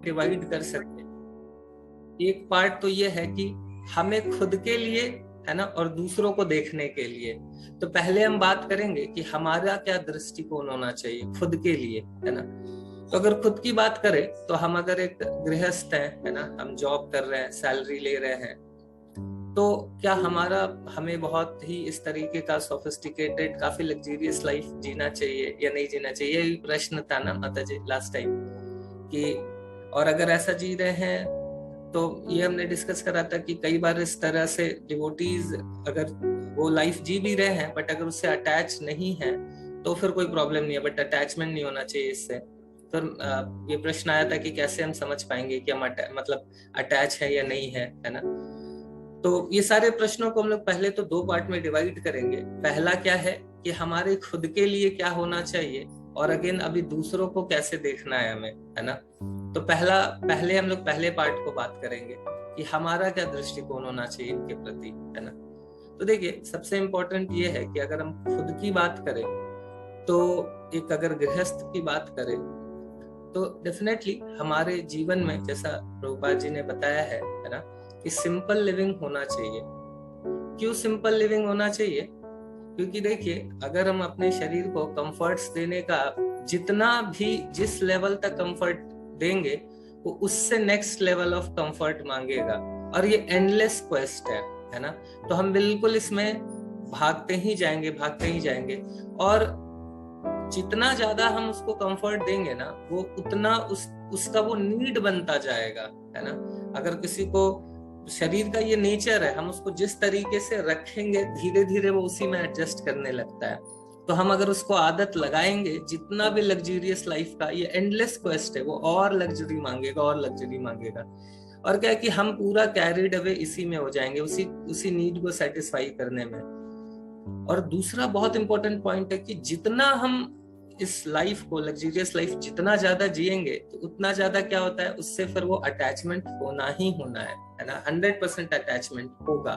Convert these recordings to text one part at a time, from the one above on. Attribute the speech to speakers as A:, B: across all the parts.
A: Divide कर सकते हैं। एक पार्ट तो ये है कि हमें खुद के लिए, है ना, और दूसरों को देखने के लिए। तो पहले हम बात करेंगे कि हमारा क्या दृष्टिकोण होना चाहिए खुद के लिए, है ना। तो अगर खुद की बात करें तो हम अगर एक गृहस्थ हैं, है ना, हम जॉब कर रहे हैं, सैलरी ले रहे हैं, तो क्या हमें बहुत ही इस तरीके का सोफिस्टिकेटेड काफी लग्जरियस लाइफ जीना चाहिए या नहीं जीना चाहिए, यही प्रश्न था ना माता जी लास्ट टाइम कि। और अगर ऐसा जी रहे हैं तो ये हमने डिस्कस करा था कि कई बार इस तरह से डिवोटीज अगर वो लाइफ जी भी रहे हैं बट अगर उससे अटैच नहीं है तो फिर कोई प्रॉब्लम नहीं है, बट अटैचमेंट नहीं होना चाहिए इससे। फिर ये प्रश्न आया था कि कैसे हम समझ पाएंगे कि हम मतलब अटैच है या नहीं है ना। तो ये सारे प्रश्नों को हम लोग पहले तो दो पार्ट में डिवाइड करेंगे। पहला क्या है कि हमारे खुद के लिए क्या होना चाहिए, और अगेन अभी दूसरों को कैसे देखना है हमें, है ना। तो पहले हम लोग पहले पार्ट को बात करेंगे कि हमारा क्या दृष्टिकोण होना चाहिए इनके प्रति, है ना। तो देखिए सबसे इम्पोर्टेंट ये है कि अगर हम खुद की बात करें तो एक अगर गृहस्थ की बात करें तो डेफिनेटली हमारे जीवन में जैसा प्रभुपाद जी ने बताया है ना, कि सिंपल लिविंग होना चाहिए। क्यों सिंपल लिविंग होना चाहिए? क्योंकि देखिए अगर हम अपने शरीर को कंफर्ट्स देने का जितना भी जिस लेवल तक कंफर्ट देंगे वो उससे नेक्स्ट लेवल ऑफ कंफर्ट मांगेगा, और ये एंडलेस क्वेस्ट है ना। तो हम बिल्कुल इसमें भागते ही जाएंगे, और जितना ज्यादा हम उसको कंफर्ट देंगे ना वो उतना उसका वो नीड बनता जाएगा, है ना। अगर किसी को शरीर का ये नेचर है, हम उसको जिस तरीके से रखेंगे धीरे धीरे वो उसी में एडजस्ट करने लगता है। तो हम अगर उसको आदत लगाएंगे जितना भी लग्जरियस लाइफ का, ये एंडलेस क्वेस्ट है, वो और लग्जरी मांगेगा। और क्या है कि हम पूरा कैरिड अवे इसी में हो जाएंगे, उसी नीड को सेटिस्फाई करने में। और दूसरा बहुत इंपॉर्टेंट पॉइंट है कि जितना हम इस लाइफ को लग्जरियस लाइफ जितना ज्यादा जिएंगे तो उतना ज्यादा क्या होता है, उससे फिर वो अटैचमेंट होना ही होना है ना। 100% अटैचमेंट होगा,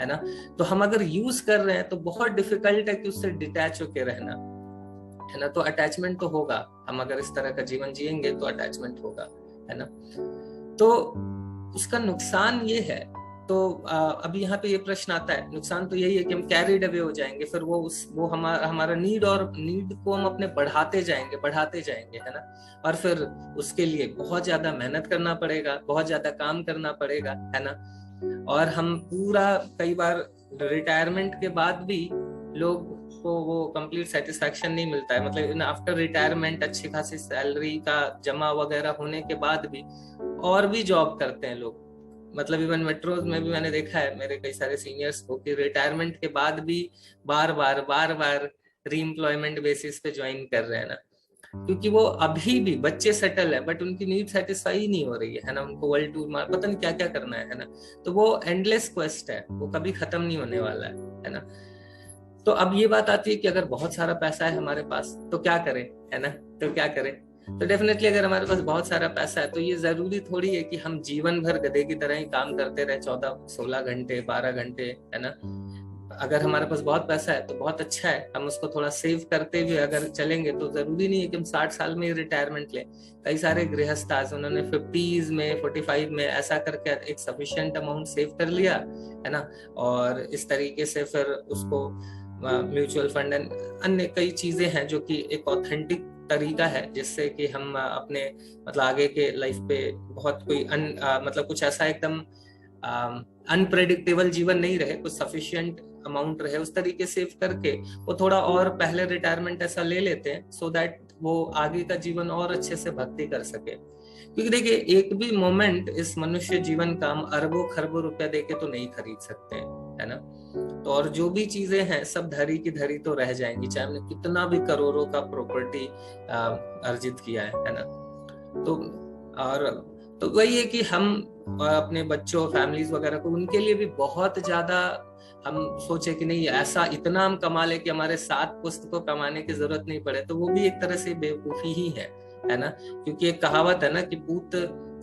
A: है ना। तो हम अगर यूज कर रहे हैं तो बहुत डिफिकल्ट है कि उससे डिटैच होके रहना, है ना। तो अटैचमेंट तो होगा, हम अगर इस तरह का जीवन जिएंगे तो अटैचमेंट होगा, है ना। तो उसका नुकसान ये है, तो अभी यहाँ पे ये प्रश्न आता है, नुकसान तो यही है कि हम कैरिड अवे हो जाएंगे, फिर वो हमारा नीड को हम अपने बढ़ाते जाएंगे, है ना। और फिर उसके लिए बहुत ज्यादा मेहनत करना पड़ेगा, बहुत ज्यादा काम करना पड़ेगा, है ना। और हम पूरा कई बार रिटायरमेंट के बाद भी लोग को वो कंप्लीट सेटिस्फैक्शन नहीं मिलता है, मतलब आफ्टर रिटायरमेंट अच्छी खासी सैलरी का जमा वगैरह होने के बाद भी और भी जॉब करते हैं लोग। मतलब इवन मेट्रोज में भी मैंने देखा है मेरे कई सारे सीनियर्स को कि रिटायरमेंट के बाद भी बार बार री एम्प्लॉयमेंट बेसिस पे ज्वाइन कर रहे हैं ना, क्योंकि वो अभी भी बच्चे सेटल है बट उनकी नीड सेटिस्फाई नहीं हो रही है ना। उनको वर्ल्ड टूर मार पता नहीं क्या क्या करना है ना। तो वो एंडलेस क्वेस्ट है, वो कभी खत्म नहीं होने वाला है ना। तो अब ये बात आती है कि अगर बहुत सारा पैसा है हमारे पास तो क्या करें, है ना। तो क्या करें? तो डेफिनेटली अगर हमारे पास बहुत सारा पैसा है तो ये जरूरी थोड़ी है कि हम जीवन भर गधे की तरह ही काम करते रहे 14-16 घंटे 12 घंटे, है ना। अगर हमारे पास बहुत पैसा है तो बहुत अच्छा है, हम उसको थोड़ा सेव करते हुए अगर चलेंगे तो जरूरी नहीं है कि हम 60 साल में ही रिटायरमेंट लें। कई सारे गृहस्थ आज उन्होंने 50s में 45 में ऐसा करके एक सफिशिएंट अमाउंट सेव कर लिया, है ना। और इस तरीके से फिर उसको म्यूचुअल फंड एंड अन्य कई चीजें हैं जो कि एक ऑथेंटिक तरीका है जिससे कि हम अपने मतलब आगे के लाइफ पे बहुत कोई मतलब कुछ ऐसा एकदम अनप्रेडिक्टेबल जीवन नहीं रहे, कुछ सफिशिएंट अमाउंट रहे, उस तरीके सेव करके वो थोड़ा और पहले रिटायरमेंट ऐसा ले लेते हैं सो दैट वो आगे का जीवन और अच्छे से भक्ति कर सके। क्योंकि देखिए एक भी मोमेंट इस मनुष्य जीवन का हम अरबों खरबों रुपया देके तो नहीं खरीद सकते, है ना। तो और जो भी चीजें हैं सब धरी की धरी तो रह जाएंगी, चाहे हमने कितना भी करोड़ों का प्रॉपर्टी अर्जित किया है ना। तो और तो वही है कि हम अपने बच्चों फैमिलीज वगैरह को उनके लिए भी बहुत ज्यादा हम सोचे कि नहीं ऐसा इतना हम कमा ले कि हमारे 7 पुस्त को कमाने की जरूरत नहीं पड़े, तो वो भी एक तरह से बेवकूफी ही है ना। क्योंकि एक कहावत है ना कि पूत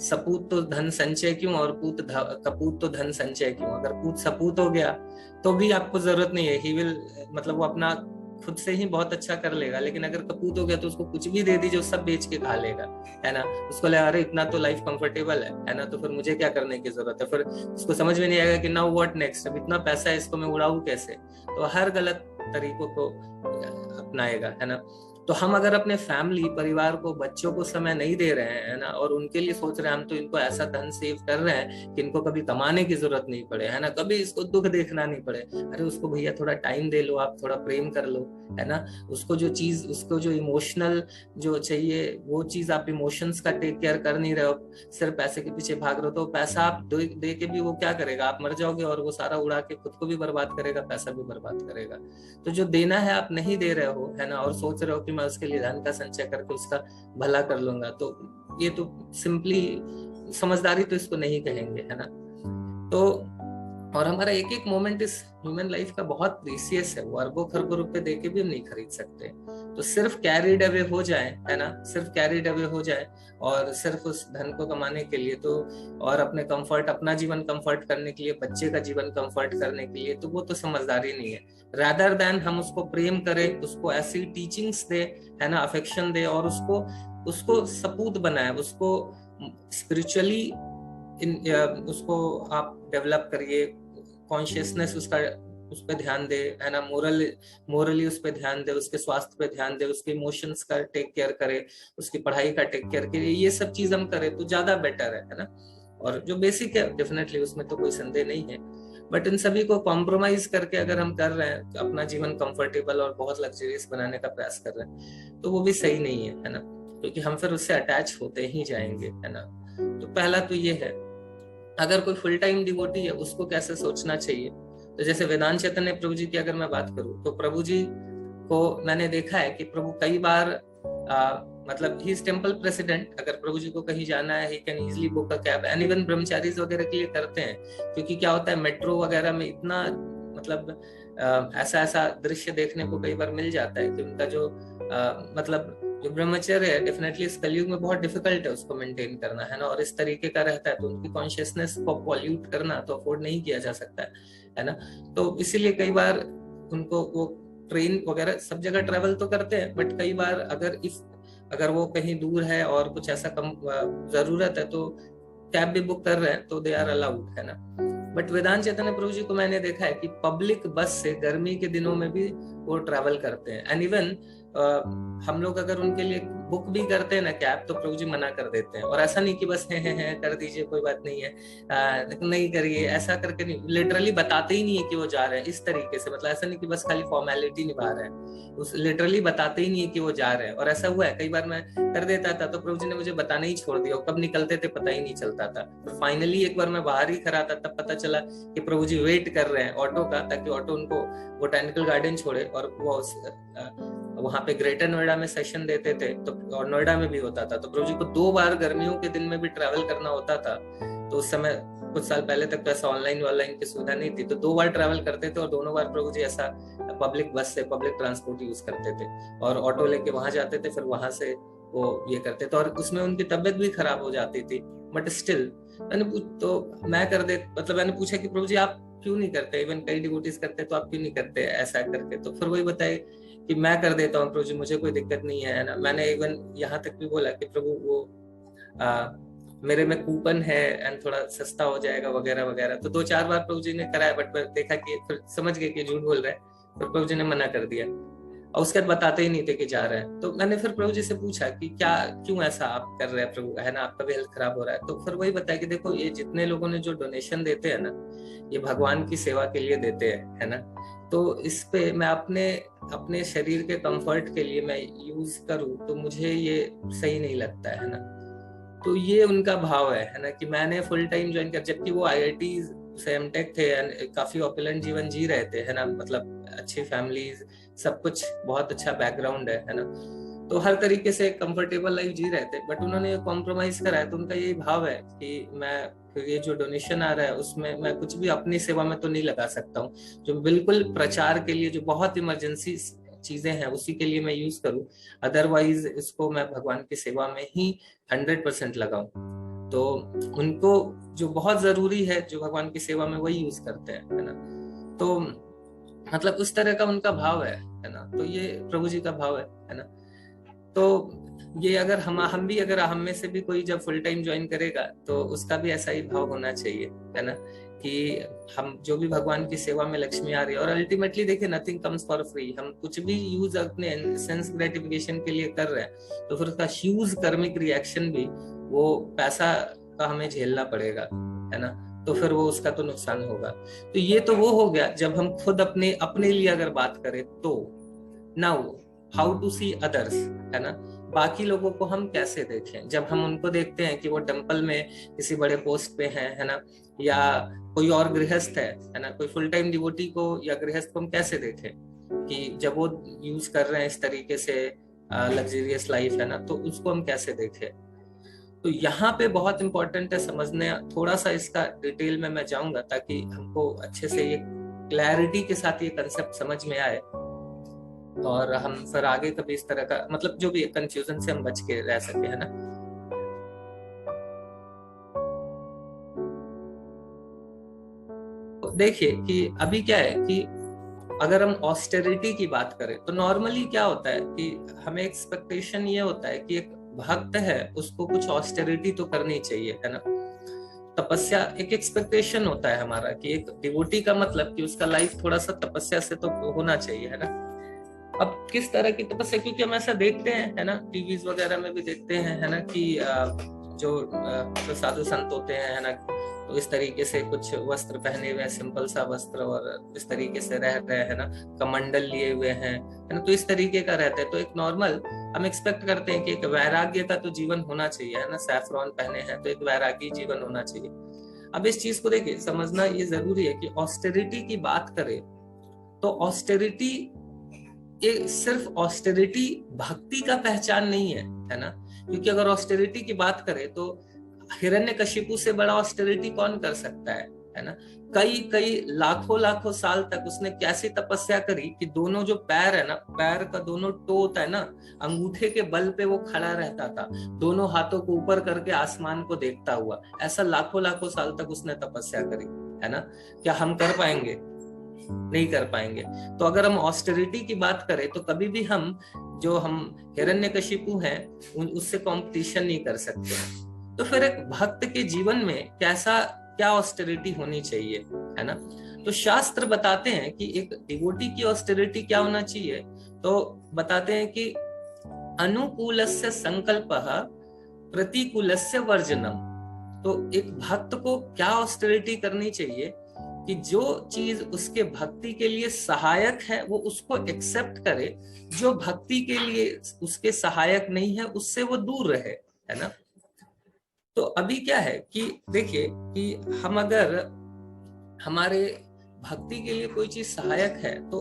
A: सपूत तो धन संचय क्यों और कपूत तो धन संचय क्यों। अगर पूत सपूत हो गया तो भी आपको जरूरत नहीं है, ही विल मतलब वो अपना खुद से ही बहुत अच्छा कर लेगा, लेकिन अगर कपूत हो गया तो उसको कुछ भी दे दीजिए, वो सब बेच के खा लेगा, है ना। उसको लगा अरे इतना तो लाइफ कंफर्टेबल है ना, तो फिर मुझे क्या करने की जरूरत है, फिर उसको समझ में नहीं आएगा कि नाउ व्हाट नेक्स्ट, अब इतना पैसा है इसको मैं उड़ाऊं कैसे, तो हर गलत तरीकों को अपनाएगा, है ना। तो हम अगर अपने फैमिली परिवार को, बच्चों को समय नहीं दे रहे हैं, है ना, और उनके लिए सोच रहे हैं हम तो इनको ऐसा धन सेव कर रहे हैं कि इनको कभी कमाने की जरूरत नहीं पड़े, है ना, कभी इसको दुख देखना नहीं पड़े, अरे उसको भैया थोड़ा टाइम दे लो, आप थोड़ा प्रेम कर लो, है ना। उसको जो चीज, उसको जो इमोशनल जो चाहिए वो चीज आप इमोशंस का टेक केयर कर नहीं रहे हो, सिर्फ पैसे के पीछे भाग रहे हो, तो पैसा आप दे के भी वो क्या करेगा, आप मर जाओगे और वो सारा उड़ा के खुद को भी बर्बाद करेगा, पैसा भी बर्बाद करेगा। तो जो देना है आप नहीं दे रहे हो, है ना, और सोच रहे हो कि मैं उसके लिए धन का संचय करके उसका भला कर लूंगा, तो ये तो सिंपली समझदारी तो इसको नहीं कहेंगे, है ना। तो और हमारा एक एक मोमेंट इस ह्यूमन लाइफ का बहुत प्रीसियस है, वो अरबों खरबों रुपए देके भी हम नहीं खरीद सकते। तो सिर्फ कैरिड अवे हो जाए, है ना, सिर्फ कैरिड अवे हो जाए और सिर्फ उस धन को कमाने के लिए, तो और अपने कंफर्ट, अपना जीवन कंफर्ट करने के लिए, बच्चे का जीवन कंफर्ट करने के लिए, तो वो तो समझदारी नहीं है। रादर देन हम उसको प्रेम करें, उसको ऐसी टीचिंग्स दे, है ना, अफेक्शन दे, और उसको उसको सपूत बनाए, उसको स्पिरिचुअली उसको आप डेवलप करिए, कॉन्शियसनेस उसका, उस पर ध्यान दे, है ना, मोरली उस पर ध्यान दे, उसके स्वास्थ्य पे ध्यान दे, उसके इमोशंस का टेक केयर करे, उसकी पढ़ाई का टेक केयर करे, ये सब चीज हम करें तो ज्यादा बेटर है ना। और जो बेसिक है डेफिनेटली उसमें तो कोई संदेह नहीं है, बट इन सभी को कॉम्प्रोमाइज करके अगर हम कर रहे हैं, अपना जीवन कंफर्टेबल और बहुत लग्जरियस बनाने का प्रयास कर रहे हैं, तो वो भी सही नहीं है ना, क्योंकि हम फिर उससे अटैच होते ही जाएंगे, है ना। तो पहला तो ये है, अगर कोई फुल टाइम डिवोटी है उसको कैसे सोचना चाहिए, तो जैसे वेदांत चैतन्य प्रभु जी की अगर मैं बात करूं, तो प्रभु जी को मैंने देखा है कि प्रभु कई बार मतलब ही इज टेम्पल प्रेसिडेंट, अगर प्रभु जी को कहीं जाना है he can easily book a cab, and even brahmacharis वगैरह के लिए करते हैं, क्योंकि क्या होता है मेट्रो वगैरह में इतना मतलब ऐसा ऐसा दृश्य देखने को कई बार मिल जाता है कि उनका जो मतलब जो ब्रह्मचर्य है डेफिनेटली इस कलयुग में बहुत डिफिकल्ट है उसको मेंटेन करना, है ना, और इस तरीके का रहता है, तो उनकी कॉन्शियसनेस को पॉल्यूट करना तो अफोर्ड नहीं किया जा सकता है ना। तो इसीलिए कई बार उनको वो ट्रेन वगैरह सब जगह ट्रेवल तो करते हैं, बट कई बार अगर वो कहीं दूर है और कुछ ऐसा कम जरूरत है तो कैब भी बुक कर रहे हैं तो दे आर अलाउड, है ना। बट वेदांत चैतन्य प्रभु जी को मैंने देखा है कि पब्लिक बस से गर्मी के दिनों में भी वो ट्रैवल करते हैं, एंड इवन हम लोग अगर उनके लिए बुक भी करते हैं ना कैब, तो प्रभु जी मना कर देते हैं, और ऐसा नहीं कि बस है कर दीजिए कोई बात नहीं है, नहीं करिए, ऐसा करके नहीं, लिटरली बताते ही नहीं है कि वो जा रहे हैं इस तरीके से, मतलब ऐसा नहीं कि बस खाली फॉर्मेलिटी निभा रहे हैं, उस लिटरली बताते ही नहीं है कि वो जा रहे हैं। और ऐसा हुआ है कई बार मैं कर देता था तो प्रभु जी ने मुझे बताना ही छोड़ दिया, कब निकलते थे पता ही नहीं चलता था। फाइनली एक बार मैं बाहर ही खड़ा था, तब पता चला कि प्रभु जी वेट कर रहे हैं ऑटो का, ताकि ऑटो उनको बोटैनिकल गार्डन छोड़े, और वो वहां पे ग्रेटर नोएडा में सेशन देते थे, तो और नोएडा में भी होता था, तो प्रभु जी को 2 बार गर्मियों के दिन में भी ट्रैवल करना होता था। तो उस समय कुछ साल पहले तक तो ऐसा ऑनलाइन की सुविधा नहीं थी, तो 2 बार ट्रैवल करते थे, और दोनों बार प्रभु जी ऐसा पब्लिक बस से, पब्लिक ट्रांसपोर्ट यूज करते थे, और ऑटो लेके वहां जाते थे, फिर वहां से वो ये करते थे, और उसमें उनकी तबियत भी खराब हो जाती थी, बट स्टिल मैंने पूछा कि प्रभु जी आप क्यों नहीं करते, इवन कई डिवोटीज करते तो आप क्यों नहीं करते ऐसा करके, तो फिर वही बताए कि मैं कर देता हूँ प्रभु जी, मुझे कोई दिक्कत नहीं है ना। मैंने इवन यहाँ तक भी बोला कि प्रभु वो मेरे में कूपन है एंड थोड़ा सस्ता हो जाएगा वगैरह वगैरह, तो 2-4 बार प्रभु जी ने कराया, बट देखा कि फिर समझ गए कि झूठ बोल रहे हैं, फिर प्रभु जी ने मना कर दिया, और उसके बाद बताते ही नहीं थे कि जा रहे हैं। तो मैंने फिर प्रभु जी से पूछा कि क्या, क्यों ऐसा आप कर रहे हैं प्रभु, है ना, आपका भी हेल्थ खराब हो रहा है। तो फिर वही बताया कि देखो ये जितने लोगों ने जो डोनेशन देते हैं ना, ये भगवान की सेवा के लिए देते हैं, है ना, तो इस पे मैं अपने शरीर के कंफर्ट के लिए मैं यूज करूँ तो मुझे ये सही नहीं लगता है ना। तो ये उनका भाव है ना, कि मैंने फुल टाइम ज्वाइन कर, जबकि वो IIT से एमटेक थे एंड काफी ऑपुलेंट जीवन जी रहे थे, है ना, मतलब अच्छी फैमिलीज, सब कुछ बहुत अच्छा बैकग्राउंड है ना, तो हर तरीके से कंफर्टेबल लाइफ जी रहे थे, बट उन्होंने कॉम्प्रोमाइज करा है। तो उनका यही भाव है कि मैं ये जो डोनेशन आ रहा है उसमें मैं कुछ भी अपनी सेवा में तो नहीं लगा सकता हूँ, जो बिल्कुल प्रचार के लिए, जो बहुत इमरजेंसी चीजें हैं उसी के लिए मैं यूज करूँ, अदरवाइज इसको मैं भगवान की सेवा में ही 100% लगाऊं। तो उनको जो बहुत जरूरी है, जो भगवान की सेवा में, वही यूज करते हैं, है ना। तो मतलब उस तरह का उनका भाव है ना। तो ये प्रभु जी का भाव है ना। तो ये अगर हम भी, अगर हम में से भी कोई जब फुल टाइम ज्वाइन करेगा तो उसका भी ऐसा ही भाव होना चाहिए, है ना, कि हम जो भी भगवान की सेवा में लक्ष्मी आ रही है, और अल्टीमेटली देखिए नथिंग कम्स फॉर फ्री। हम कुछ भी यूज अपने सेंस ग्रेटिफिकेशन के लिए कर रहे हैं तो फिर उसका ह्यूज कर्मिक रिएक्शन भी, वो पैसा का हमें झेलना पड़ेगा, है ना। तो फिर वो उसका तो नुकसान होगा। तो ये तो वो हो गया जब हम खुद अपने अपने लिए अगर बात करें तो। Now how to see others, है ना। बाकी लोगों को हम कैसे देखें जब हम उनको देखते हैं कि वो टेंपल में किसी बड़े पोस्ट पे हैं, है ना, या कोई और गृहस्थ है ना, कोई फुल टाइम डिवोटी को या गृहस्थ को हम कैसे देखें कि जब वो यूज कर रहे हैं इस तरीके से लग्जरियस लाइफ, है ना, तो उसको हम कैसे देखें। तो यहाँ पे बहुत इंपॉर्टेंट है समझने, थोड़ा सा इसका डिटेल में मैं जाऊंगा ताकि हमको अच्छे से ये क्लैरिटी के साथ ये कंसेप्ट समझ में आए, और हम फिर आगे कभी इस तरह का मतलब जो भी कंफ्यूजन से हम बच के रह सके, है ना। तो देखिए कि अभी क्या है कि अगर हम ऑस्टेरिटी की बात करें तो नॉर्मली क्या होता है कि हमें एक्सपेक्टेशन ये होता है कि एक भक्त है उसको कुछ ऑस्टेरिटी तो करनी चाहिए, है ना। तपस्या एक एक्सपेक्टेशन होता है हमारा कि एक डिवोटी का मतलब कि उसका लाइफ थोड़ा सा तपस्या से तो होना चाहिए, है ना। अब किस तरह की तपस्या, क्योंकि हम ऐसा देखते हैं, है ना, टीवीज वगैरह में भी देखते हैं, है ना, कि जो साधु संत होते हैं, है ना, तो इस तरीके से कुछ वस्त्र पहने हुए, सिंपल सा वस्त्र, और इस तरीके से रह रहे हैं, ना, कमंडल लिए हुए हैं, है ना, तो इस तरीके का रहते हैं। तो एक नॉर्मल हम एक्सपेक्ट करते हैं कि एक वैराग्य का तो जीवन होना चाहिए, है ना। सैफरॉन पहने हैं तो एक वैरागी जीवन होना चाहिए। अब इस चीज को देखिए समझना ये जरूरी है कि ऑस्टेरिटी की बात करें तो ऑस्टेरिटी ये सिर्फ ऑस्टेरिटी भक्ति का पहचान नहीं है ना। क्योंकि अगर ऑस्टेरिटी की बात करें तो हिरण्यकशिपु से बड़ा ऑस्टेरिटी कौन कर सकता है ना। कई कई लाखों लाखों साल तक उसने कैसी तपस्या करी कि दोनों जो पैर है ना, पैर का दोनों टो होता है ना, अंगूठे के बल पे वो खड़ा रहता था, दोनों हाथों को ऊपर करके आसमान को देखता हुआ। ऐसा लाखों लाखों साल तक उसने तपस्या करी, है ना। क्या हम कर पाएंगे? नहीं कर पाएंगे। तो अगर हम ऑस्टेरिटी की बात करें तो कभी भी हम हिरण्यकशिपु हैं उससे कंपटीशन नहीं कर सकते। तो फिर एक भक्त के जीवन में क्या ऑस्टेरिटी होनी चाहिए, है ना। तो शास्त्र बताते हैं कि एक डिवोटी की ऑस्टेरिटी क्या होना चाहिए। तो बताते हैं कि अनुकूलस्य संकल्पः प्रतिकूलस्य वर्जनम। तो एक भक्त को क्या ऑस्टेरिटी करनी चाहिए कि जो चीज उसके भक्ति के लिए सहायक है वो उसको एक्सेप्ट करे, जो भक्ति के लिए उसके सहायक नहीं है उससे वो दूर रहे, है ना। तो अभी क्या है कि देखिए कि हम अगर हमारे भक्ति के लिए कोई चीज सहायक है तो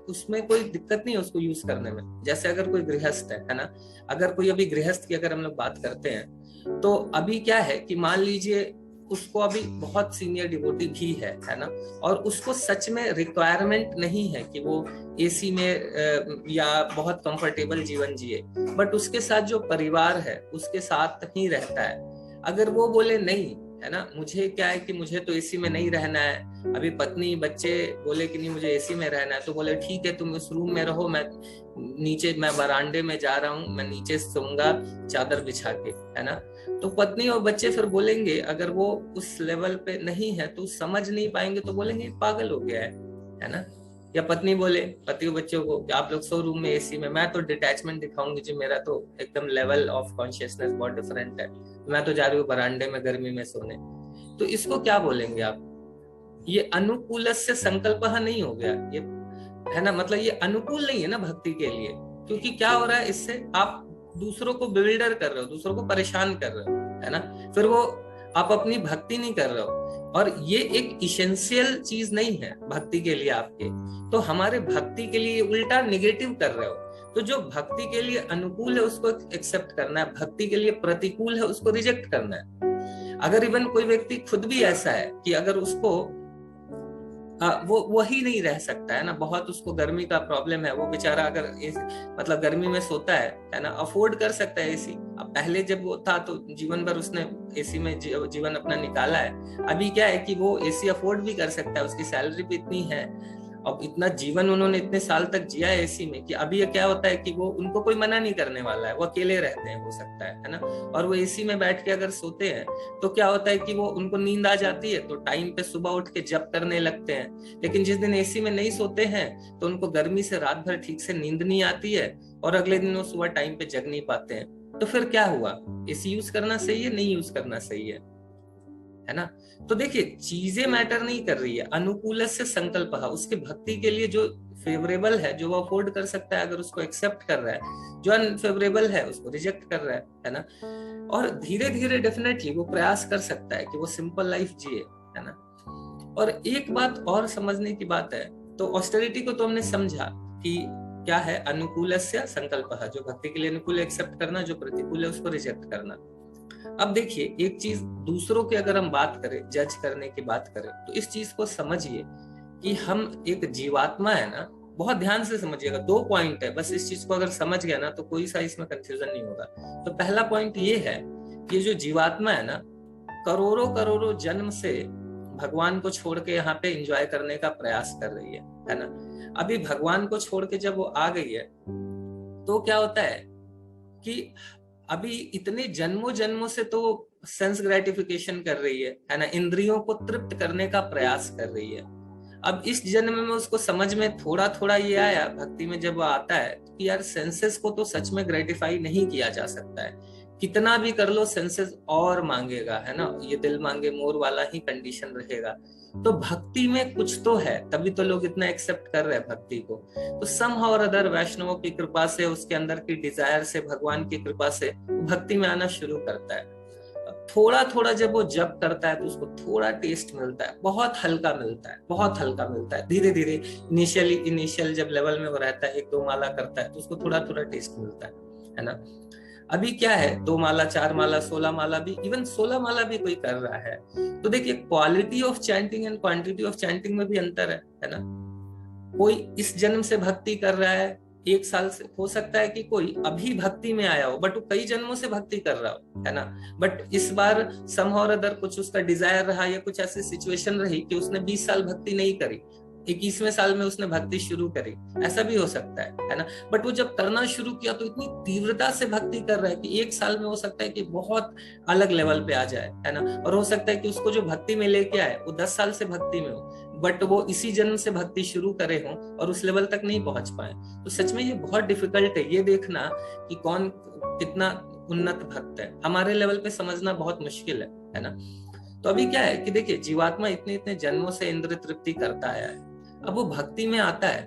A: उसमें कोई दिक्कत नहीं है उसको यूज करने में। जैसे अगर कोई गृहस्थ है ना, अगर कोई अभी गृहस्थ की अगर हम लोग बात करते हैं तो अभी क्या है कि मान लीजिए उसको अभी बहुत सीनियर डिवोटी भी है ना, और उसको सच में रिक्वायरमेंट नहीं है कि वो एसी में या बहुत कंफर्टेबल जीवन जिए, बट उसके साथ जो परिवार है उसके साथ ही रहता है। अगर वो बोले नहीं, है ना, मुझे क्या है कि मुझे तो एसी में नहीं रहना है, अभी पत्नी बच्चे बोले कि नहीं मुझे एसी में रहना है, तो बोले ठीक है तुम उस रूम में रहो, मैं बरामदे में जा रहा हूँ, मैं नीचे सोऊंगा चादर बिछा के, है ना। तो पत्नी और बच्चे फिर बोलेंगे, अगर वो उस लेवल पे नहीं है तो समझ नहीं पाएंगे, तो बोलेंगे पागल हो गया है ना। या पत्नी बोले पति और बच्चों को कि आप लोग सो रूम में एसी में, मैं तो डिटैचमेंट दिखाऊंगी जी, मेरा तो एकदम लेवल ऑफ कॉन्शियसनेस बहुत डिफरेंट है, मैं तो जा रही हूँ बरामदे में गर्मी में सोने। तो इसको क्या बोलेंगे आप? ये अनुकूल से संकल्प नहीं हो गया ये, है ना। मतलब ये अनुकूल नहीं है ना भक्ति के लिए, क्योंकि क्या हो रहा है इससे आप दूसरों को बिल्डर कर रहे हो, दूसरों को परेशान कर रहे हो, है ना। फिर वो आप अपनी भक्ति नहीं कर रहे हो, और ये एक इसेंशियल चीज नहीं है भक्ति के लिए आपके। तो हमारे भक्ति के लिए उल्टा निगेटिव कर रहे हो। तो जो भक्ति के लिए अनुकूल है उसको एक्सेप्ट करना है, भक्ति के लिए प्रतिकूल है उसको रिजेक्ट करना है। अगर इवन कोई व्यक्ति खुद भी ऐसा है कि अगर उसको वो वही नहीं रह सकता है ना, बहुत उसको गर्मी का प्रॉब्लम है, वो बेचारा अगर मतलब गर्मी में सोता है ना, अफोर्ड कर सकता है एसी। अब पहले जब वो था तो जीवन भर उसने एसी में जीवन अपना निकाला है। अभी क्या है कि वो एसी अफोर्ड भी कर सकता है, उसकी सैलरी भी इतनी है, अब इतना जीवन उन्होंने इतने साल तक जिया है एसी में कि अभी ये क्या होता है कि वो उनको कोई मना नहीं करने वाला है, वो अकेले रहते हैं हो सकता है ना, और वो एसी में बैठ के अगर सोते हैं तो क्या होता है कि वो उनको नींद आ जाती है तो टाइम पे सुबह उठ के जप करने लगते हैं। लेकिन जिस दिन एसी में नहीं सोते हैं तो उनको गर्मी से रात भर ठीक से नींद नहीं आती है और अगले दिन वो सुबह टाइम पे जग नहीं पाते हैं। तो फिर क्या हुआ, एसी यूज करना सही है, नहीं यूज करना सही है ना? तो देखिए चीजें मैटर नहीं कर रही है, अनुकूल से संकल्प, उसके भक्ति के लिए जो फेवरेबल है, जो वो अफोर्ड कर सकता है, अगर उसको एक्सेप्ट कर रहा है, जो अनफेवरेबल है उसको रिजेक्ट कर रहा है ना? और धीरे धीरे डेफिनेटली वो प्रयास कर सकता है कि वो सिंपल लाइफ जिए, है ना? और एक बात और समझने की बात है, तो ऑस्टेरिटी को तो हमने समझा कि क्या है, अनुकूल से संकल्प, जो भक्ति के लिए अनुकूल एक्सेप्ट करना, जो प्रतिकूल है उसको रिजेक्ट करना। अब देखिए एक चीज, दूसरों की अगर हम बात करें, जज करने की बात करें, तो इस चीज को समझिए कि हम एक जीवात्मा है ना, बहुत ध्यान से समझिएगा, 2 पॉइंट है बस, इस चीज को अगर समझ गया ना तो कोई सा इसमें कंफ्यूजन नहीं होगा। तो पहला पॉइंट ये है कि जो जीवात्मा है ना, करोड़ों करोड़ों जन्म से भगवान को छोड़ के यहाँ पे एंजॉय करने का प्रयास कर रही है ना? अभी भगवान को छोड़ के जब वो आ गई है तो क्या होता है कि अभी इतने जन्मों जन्मों से तो सेंस ग्रेटिफिकेशन कर रही है ना, इंद्रियों को तृप्त करने का प्रयास कर रही है। अब इस जन्म में उसको समझ में थोड़ा थोड़ा ये आया, भक्ति में जब आता है कि यार सेंसेस को तो सच में ग्रेटिफाई नहीं किया जा सकता है, कितना भी कर लो सेंसेस और मांगेगा, है ना? ये दिल मांगे मोर वाला ही कंडीशन रहेगा। तो भक्ति में कुछ तो है, तभी तो लोग इतना एक्सेप्ट कर रहे हैं भक्ति को। तो समहाउ और अदर वैष्णवों की कृपा से, उसके अंदर की डिजायर से, भगवान की कृपा से भक्ति में आना शुरू करता है। थोड़ा थोड़ा जब वो जप करता है तो उसको थोड़ा टेस्ट मिलता है, बहुत हल्का मिलता है, बहुत हल्का मिलता है। धीरे धीरे इनिशियल जब लेवल में वो रहता है, 1-2 माला करता है तो उसको थोड़ा थोड़ा टेस्ट मिलता है ना? अभी क्या है, 2 माला, 4 माला, 16 माला भी, इवन 16 माला भी कोई कर रहा है तो देखिए quality of chanting and quantity of chanting में भी अंतर है ना? कोई इस जन्म से भक्ति कर रहा है, 1 साल से, हो सकता है कि कोई अभी भक्ति में आया हो बट वो कई जन्मों से भक्ति कर रहा हो, है ना? बट इस बार समहाउ और अदर कुछ उसका डिजायर रहा या कुछ ऐसी सिचुएशन रही कि उसने 20 साल भक्ति नहीं करी, 21वें साल में उसने भक्ति शुरू करी, ऐसा भी हो सकता है ना? बट वो जब करना शुरू किया तो इतनी तीव्रता से भक्ति कर रहा है कि 1 साल में हो सकता है कि बहुत अलग लेवल पे आ जाए, है ना? और हो सकता है कि उसको जो भक्ति में लेके आए वो 10 साल से भक्ति में हो, बट वो इसी जन्म से भक्ति शुरू करे हों और उस लेवल तक नहीं पहुंच पाए। तो सच में ये बहुत डिफिकल्ट है ये देखना कि कौन कितना उन्नत भक्त है, हमारे लेवल पे समझना बहुत मुश्किल है ना? तो अभी क्या है कि देखिए जीवात्मा इतने इतने जन्मों से इंद्र तृप्ति करता आया है, अब वो भक्ति में आता है,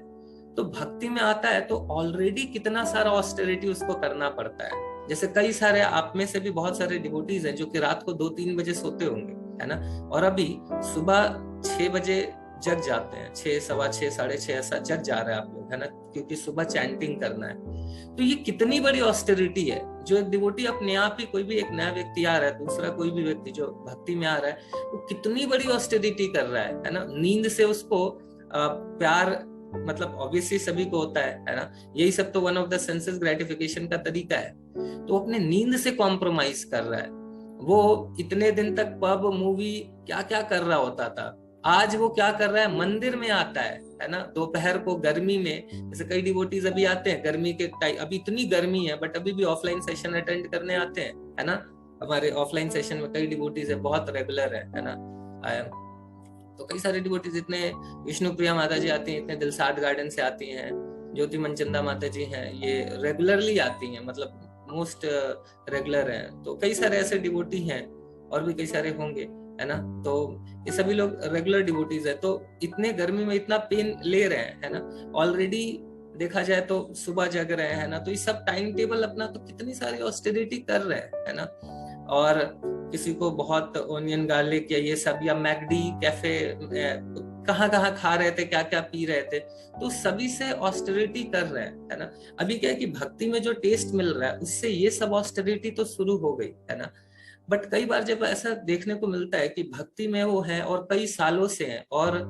A: तो भक्ति में आता है तो ऑलरेडी कितना सारा ऑस्टेरिटी उसको करना पड़ता है। जैसे कई सारे, आप में से भी बहुत सारे डिवोटीज हैं जो कि रात को 2-3 बजे सोते होंगे, है ना? और अभी सुबह 6 बजे जग जाते हैं, 6, सवा 6, 6:30 ऐसा जग जा रहे हैं आप लोग, है ना? क्योंकि सुबह चैंटिंग करना है। तो ये कितनी बड़ी ऑस्टेरिटी है जो एक डिवोटी अपने आप ही, कोई भी एक नया व्यक्ति आ रहा है, दूसरा कोई भी व्यक्ति जो भक्ति में आ रहा है, वो कितनी बड़ी ऑस्टेरिटी कर रहा है ना? नींद से उसको प्यार, मतलब ऑब्वियसली सभी को होता है ना? यही सब तो one of the senses gratification का तरीका है। तो अपने नींद से कॉम्प्रोमाइज कर रहा है। वो इतने दिन तक पब, मूवी, क्या क्या कर रहा होता था, आज वो क्या कर रहा है, मंदिर में आता है ना? दोपहर को गर्मी में, जैसे कई डिवोटीज अभी आते हैं गर्मी के टाइम, अभी इतनी गर्मी है बट अभी भी ऑफलाइन सेशन अटेंड करने आते हैं, है ना? हमारे ऑफलाइन सेशन में कई डिवोटीज है, बहुत रेगुलर है ना? तो कई सारे डिवोटीज, इतने विष्णु प्रिया माता जी आती हैं, इतने दिलसाद गार्डन से आती हैं, ज्योति मनचंदा माता जी हैं, ये रेगुलरली आती हैं, मतलब मोस्ट रेगुलर हैं। तो कई सारे ऐसे डिवोटी हैं और भी कई सारे होंगे, है ना? तो ये सभी लोग रेगुलर डिवोटीज है। तो इतने गर्मी में इतना पेन ले रहे हैं, है ना? ऑलरेडी देखा जाए तो सुबह जग रहे हैं ना? तो ये सब टाइम टेबल अपना, तो कितनी सारी ऑस्टेरिटी कर रहे हैं, है ना? और किसी को बहुत ओनियन गार्लिक या ये सब, या मैकडी कैफे कहाँ कहाँ खा रहे थे, क्या क्या पी रहे थे, तो सभी से ऑस्टेरिटी कर रहे हैं, है ना? अभी क्या है कि भक्ति में जो टेस्ट मिल रहा है उससे ये सब ऑस्टेरिटी तो शुरू हो गई, है ना? बट कई बार जब ऐसा देखने को मिलता है कि भक्ति में वो है और कई सालों से है, और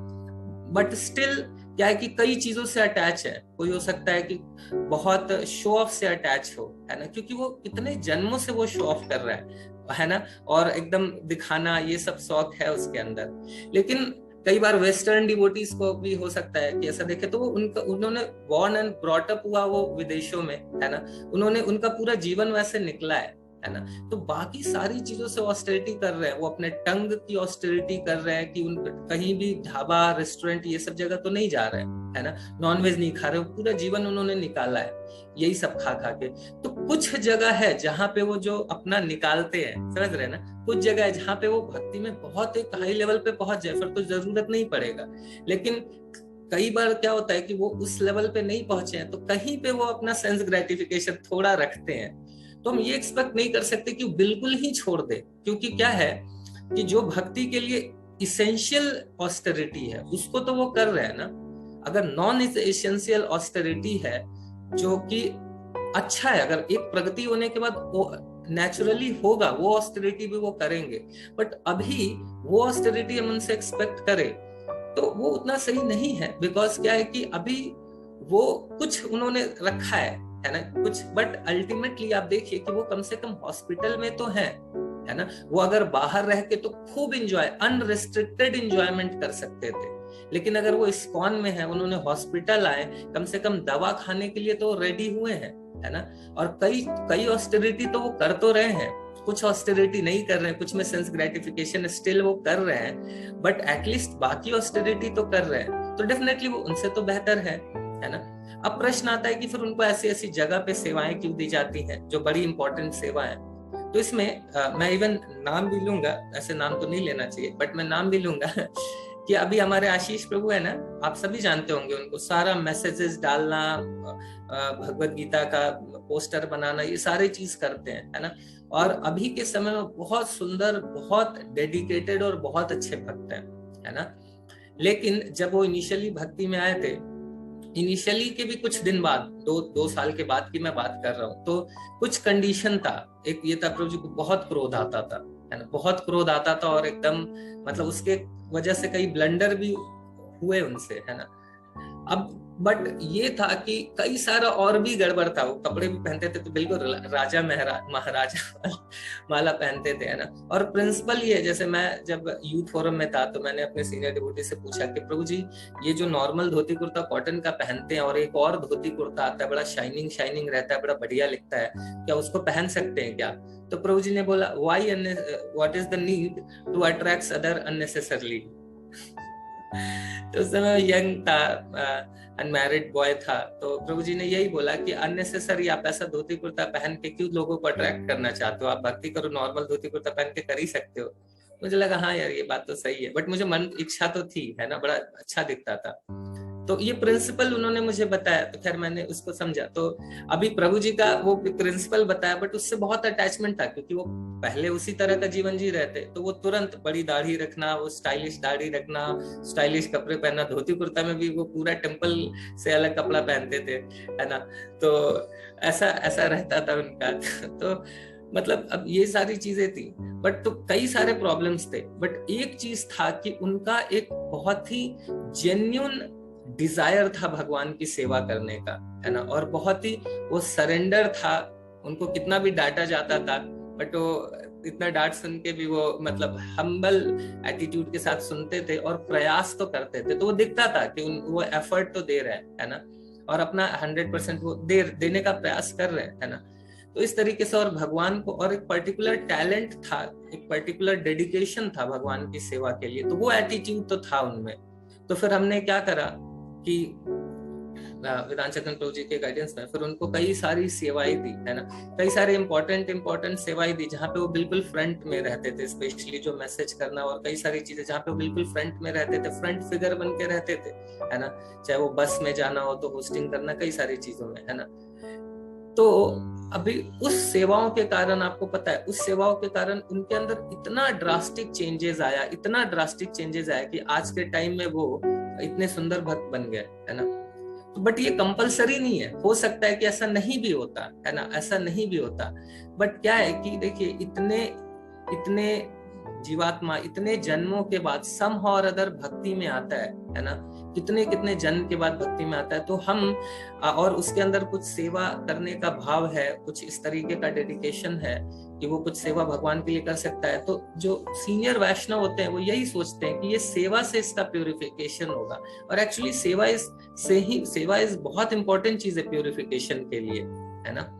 A: बट स्टिल क्या है कि कई चीजों से अटैच है। कोई हो सकता है कि बहुत शो ऑफ से अटैच हो, है ना? क्योंकि वो इतने जन्मों से वो शो ऑफ कर रहा है ना? और एकदम दिखाना, ये सब शौक है उसके अंदर। लेकिन कई बार वेस्टर्न डिवोटीज को भी हो सकता है कि ऐसा देखे, तो वो उन्होंने बॉर्न एंड ब्रॉट अप हुआ वो विदेशों में, है ना, उन्होंने उनका पूरा जीवन वैसे निकला है ना, तो बाकी सारी चीजों से ऑस्टेरिटी कर रहे हैं, वो अपने टंग की ऑस्टेरिटी कर रहे हैं कि उन कहीं भी ढाबा रेस्टोरेंट ये सब जगह तो नहीं जा रहे हैं, है ना, नॉनवेज नहीं खा रहे, पूरा जीवन उन्होंने निकाला है यही सब खा खा के। तो कुछ जगह है जहाँ पे वो जो अपना निकालते हैं, समझ रहे हैं ना, कुछ जगह है जहाँ पे वो भक्ति में बहुत एक हाई लेवल पे पहुंच जाए, फिर तो जरूरत नहीं पड़ेगा। लेकिन कई बार क्या होता है कि वो उस लेवल पे नहीं पहुंचे हैं, तो कहीं पे वो अपना सेंस ग्रेटिफिकेशन थोड़ा रखते हैं, तो हम ये एक्सपेक्ट नहीं कर सकते कि बिल्कुल ही छोड़ दे, क्योंकि क्या है कि जो भक्ति के लिए इसेंशियल ऑस्टेरिटी है उसको तो वो कर रहे हैं ना। अगर नॉन इसेंशियल ऑस्टेरिटी है जो कि अच्छा है, अगर एक प्रगति होने के बाद वो नेचुरली होगा, वो ऑस्टेरिटी भी वो करेंगे, बट अभी वो ऑस्टेरिटी हम उनसे एक्सपेक्ट करें तो वो उतना सही नहीं है। बिकॉज क्या है कि अभी वो कुछ उन्होंने रखा है ना, कुछ, बट अल्टीमेटली आप देखिए कि वो कम से कम हॉस्पिटल में तो है ना, वो अगर बाहर रह के तो खूब इंजॉय, अनरिस्ट्रिक्टेड इंजॉयमेंट कर सकते थे, लेकिन अगर वो इस्कॉन में है, उन्होंने हॉस्पिटल आए, कम से कम दवा खाने के लिए तो रेडी हुए हैं, है ना, और कई ऑस्टेरिटी तो वो कर तो रहे हैं, कुछ ऑस्टेरिटी नहीं कर रहे हैं, कुछ में सेंस ग्रेटिफिकेशन स्टिल वो कर रहे हैं, बट एटलीस्ट बाकी ऑस्टेरिटी तो कर रहे हैं, तो डेफिनेटली वो उनसे तो बेहतर है ना। अब प्रश्न आता है कि फिर उनको ऐसी ऐसी जगह पे सेवाएं क्यों दी जाती हैं जो बड़ी इंपॉर्टेंट सेवा है। तो इसमें मैं इवन नाम भी लूंगा, ऐसे नाम तो नहीं लेना चाहिए, बट मैं नाम भी लूंगा कि अभी हमारे आशीष प्रभु है ना, आप सभी जानते होंगे उनको, सारा मैसेजेस डालना, भगवत गीता का पोस्टर बनाना, ये सारी चीज करते हैं, है ना, और अभी के समय में बहुत सुंदर, बहुत डेडिकेटेड और बहुत अच्छे भक्त हैं, है ना। लेकिन जब वो इनिशियली भक्ति में आए थे, इनिशियली के भी कुछ दिन बाद, दो साल के बाद की मैं बात कर रहा हूँ, तो कुछ कंडीशन था। एक ये था, प्रभु जी को बहुत क्रोध आता था, है ना, बहुत क्रोध आता था, और एकदम मतलब उसके वजह से कई ब्लंडर भी हुए उनसे, है ना। अब बट ये था कि कई सारा और भी गड़बड़ था, वो कपड़े भी पहनते थे तो बिल्कुल राजा महाराजा माला पहनते थे, है ना। और प्रिंसिपल ये, जैसे मैं जब यूथ फोरम में था तो मैंने अपने सीनियर डिवोटी से पूछा कि प्रभु जी ये जो नॉर्मल धोती कुर्ता कॉटन का पहनते हैं और एक और धोती कुर्ता आता है, बड़ा शाइनिंग शाइनिंग रहता है, बड़ा बढ़िया लिखता है, क्या उसको पहन सकते हैं क्या? तो प्रभु जी ने बोला, what is the need to attract other unnecessarily. तो उस समय यंग था, अनमैरिड बॉय था, तो प्रभु जी ने यही बोला कि अननेसेसरी आप ऐसा धोती कुर्ता पहन के क्यों लोगों को अट्रैक्ट करना चाहते हो, आप भक्ति करो, नॉर्मल धोती कुर्ता पहन के कर ही सकते हो। मुझे लगा हाँ यार ये बात तो सही है, बट मुझे मन इच्छा तो थी, है ना, बड़ा अच्छा दिखता था। तो ये प्रिंसिपल उन्होंने मुझे बताया, तो खैर मैंने उसको समझा। तो अभी प्रभु जी का वो प्रिंसिपल बताया, बट उससे बहुत अटैचमेंट था, क्योंकि वो पहले उसी तरह का जीवन जी रहे थे, तो वो तुरंत बड़ी दाढ़ी रखना, वो स्टाइलिश दाढ़ी रखना, स्टाइलिश कपड़े पहनना, धोती कुर्ता में भी वो पूरा टेम्पल से अलग कपड़ा पहनते थे, है ना। तो ऐसा ऐसा रहता था उनका। तो मतलब अब ये सारी चीजें थी, बट तो कई सारे प्रॉब्लम्स थे, बट एक चीज था कि उनका एक बहुत ही जेन्युइन डिजायर था भगवान की सेवा करने का, है ना, और बहुत ही वो सरेंडर था। उनको कितना भी डांटा जाता था, बट वो इतना डांट सुन के भी वो मतलब हम्बल एटीट्यूड के साथ सुनते थे और प्रयास तो करते थे। तो वो दिखता था कि वो एफर्ट तो दे रहे हैं, है ना, और अपना 100% वो देने का प्रयास कर रहे हैं, है ना। तो इस तरीके से, और भगवान को, और एक पर्टिकुलर टैलेंट था, एक पर्टिकुलर डेडिकेशन था भगवान की सेवा के लिए, तो वो एटीट्यूड तो था उनमें। तो फिर हमने क्या करा कि वेदांत चंद्र प्रभु जी के गाइडेंस में फिर उनको कई सारी सेवाएं दी, है ना, कई सारे इंपॉर्टेंट सेवाएं दी, जहाँ पे वो बिल्कुल फ्रंट में रहते थे, स्पेशली जो मैसेज करना और कई सारी चीजें जहाँ पे वो बिल्कुल फ्रंट में रहते थे, फ्रंट फिगर बन के रहते थे, है ना, चाहे वो बस में जाना हो तो होस्टिंग करना, कई सारी चीजों में, है ना। तो अभी उस सेवाओं के कारण, आपको पता है, उस सेवाओं के कारण उनके अंदर इतना ड्रास्टिक चेंजेस आया कि आज के टाइम में वो इतने सुंदर भक्त बन गए, है ना। तो बट ये कंपलसरी नहीं है, हो सकता है कि ऐसा नहीं भी होता, है ना, ऐसा नहीं भी होता। बट क्या है कि देखिए, इतने जीवात्मा इतने जन्मों के बाद समहाउ और अदर भक्ति में आता है ना, कितने कितने जन्म के बाद भक्ति में आता है। तो हम और उसके अंदर कुछ सेवा करने का भाव है, कुछ इस तरीके का डेडिकेशन है कि वो कुछ सेवा भगवान के लिए कर सकता है। तो जो सीनियर वैष्णव होते हैं वो यही सोचते हैं कि ये सेवा से इसका प्यूरिफिकेशन होगा। और एक्चुअली सेवा इज बहुत इंपॉर्टेंट चीज है प्यूरिफिकेशन के लिए, है ना।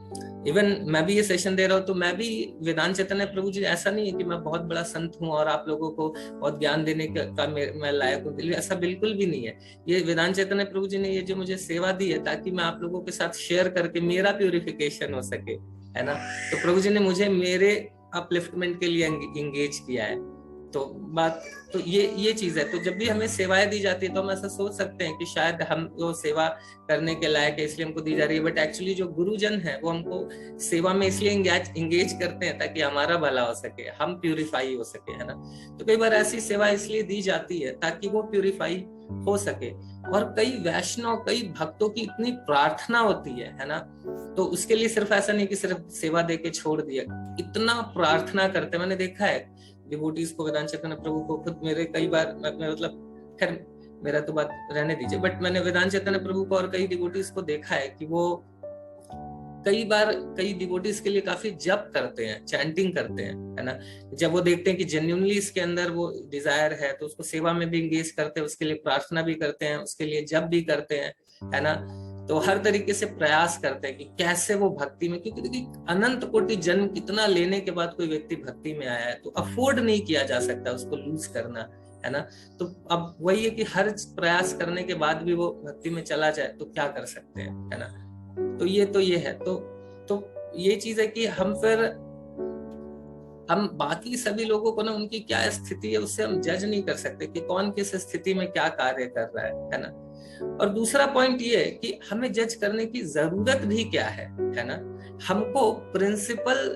A: इवन मैं भी ये सेशन दे रहा हूँ तो मैं भी वेदांत चैतन्य प्रभु जी, ऐसा नहीं है कि मैं बहुत बड़ा संत हूँ और आप लोगों को बहुत ज्ञान देने का मैं लायक हूँ, ऐसा बिल्कुल भी नहीं है। ये वेदांत चैतन्य प्रभु जी ने ये जो मुझे सेवा दी है ताकि मैं आप लोगों के साथ शेयर करके मेरा प्यूरिफिकेशन हो सके, है ना। तो प्रभु जी ने मुझे मेरे अपलिफ्टमेंट के लिए एंगेज किया है। तो बात तो ये चीज है। तो जब भी हमें सेवाएं दी जाती है तो हम ऐसा सोच सकते हैं कि शायद हम वो सेवा करने के लायक है इसलिए हमको दी जा रही है, बट एक्चुअली जो गुरुजन है वो हमको सेवा में इसलिए एंगेज करते हैं ताकि हमारा भला हो सके, हम प्यूरिफाई हो सके, है ना। तो कई बार ऐसी सेवा इसलिए दी जाती है ताकि वो प्यूरिफाई हो सके। और कई वैष्णव, कई भक्तों की इतनी प्रार्थना होती है ना। तो उसके लिए सिर्फ ऐसा नहीं कि सिर्फ सेवा दे के छोड़ दिया, इतना प्रार्थना करते। मैंने देखा है डिवोटीज को, वेदांत चैतन्य प्रभु को, खुद मेरे कई बार मतलब खैर मेरा तो बात रहने दीजिए, बट मैंने वेदांत चैतन्य प्रभु को और कई डिवोटीज को देखा है कि वो कई बार कई डिवोटीज के लिए काफी जप करते हैं, चैंटिंग करते हैं, है ना। जब वो देखते हैं कि जेन्युइनली इसके अंदर वो डिजायर है तो उसको सेवा में भी एंगेज करते हैं, उसके लिए प्रार्थना भी करते हैं, उसके लिए जप भी करते हैं, है ना। तो हर तरीके से प्रयास करते हैं कि कैसे वो भक्ति में, क्योंकि देखिए अनंत कोटि जन्म कितना लेने के बाद कोई व्यक्ति भक्ति में आया है तो अफोर्ड नहीं किया जा सकता उसको लूज करना, है ना। तो अब वही है कि हर प्रयास करने के बाद भी वो भक्ति में चला जाए तो क्या कर सकते हैं, है ना। तो ये है। तो ये चीज है कि हम बाकी सभी लोगों को ना उनकी क्या स्थिति है उससे हम जज नहीं कर सकते कि कौन किस स्थिति में क्या कार्य कर रहा है ना। और दूसरा पॉइंट ये है कि हमें जज करने की जरूरत भी क्या है ना। हमको प्रिंसिपल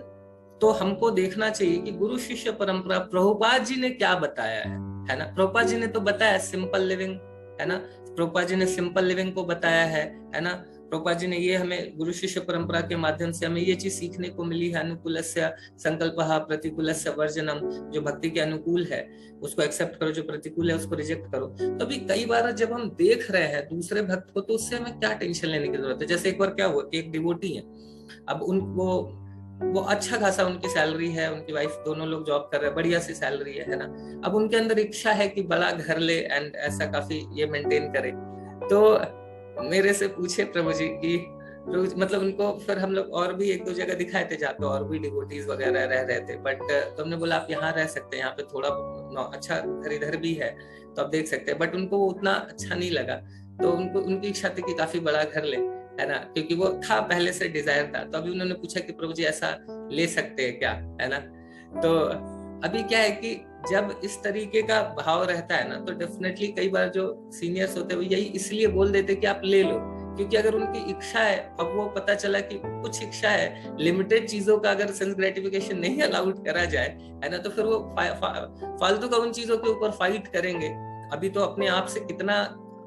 A: तो हमको देखना चाहिए कि गुरु शिष्य परंपरा प्रभुपाद जी ने क्या बताया है ना। प्रभुपाद जी ने तो बताया सिंपल लिविंग, है ना। प्रभुपाद जी ने सिंपल लिविंग को बताया है ना। प्रभुपाद जी ने ये हमें गुरु शिष्य परंपरा के माध्यम से हमें ये चीज सीखने को मिली है, अनुकूलस्य संकल्पः प्रतिकूलस्य वर्जनम। जो भक्ति के अनुकूल है उसको एक्सेप्ट करो, जो प्रतिकूल है उसको रिजेक्ट करो। तो अभी कई बार जब हम देख रहे हैं दूसरे भक्त को तो उससे हमें क्या टेंशन लेने की जरूरत है। जैसे एक बार क्या हुआ कि एक डिवोटी है, अब वो अच्छा खासा उनकी सैलरी है, उनकी वाइफ, दोनों लोग जॉब कर रहे हैं, बढ़िया सी सैलरी है ना। अब उनके अंदर इच्छा है कि बड़ा घर ले एंड ऐसा काफी ये मेंटेन करे। तो मेरे से पूछे प्रभु जी की मतलब उनको फिर हम लोग और भी एक दो जगह दिखाए थे जहाँ पे और भी डिवोटीज वगैरह रह रहे थे, बट तो हमने बोला आप यहाँ रह सकते हैं, यहाँ पे थोड़ा अच्छा घर इधर भी है तो आप देख सकते हैं। बट उनको वो उतना अच्छा नहीं लगा, तो उनको उनकी इच्छा थी कि काफी बड़ा घर ले, है ना, क्योंकि वो था पहले से डिजायर था। तो अभी उन्होंने पूछा कि प्रभु जी ऐसा ले सकते हैं क्या, है ना। तो अभी क्या है कि जब इस तरीके का भाव रहता है ना तो डेफिनेटली कई बार जो सीनियर्स होते हैं वो यही इसलिए बोल देते कि आप ले लो, क्योंकि अगर उनकी इच्छा है, अब वो पता चला कि कुछ इच्छा है, लिमिटेड चीजों का अगर सेंस ग्रेटिफिकेशन नहीं अलाउड करा जाए, है ना, तो फिर वो फालतू का उन चीजों के ऊपर फाइट करेंगे। अभी तो अपने आप से कितना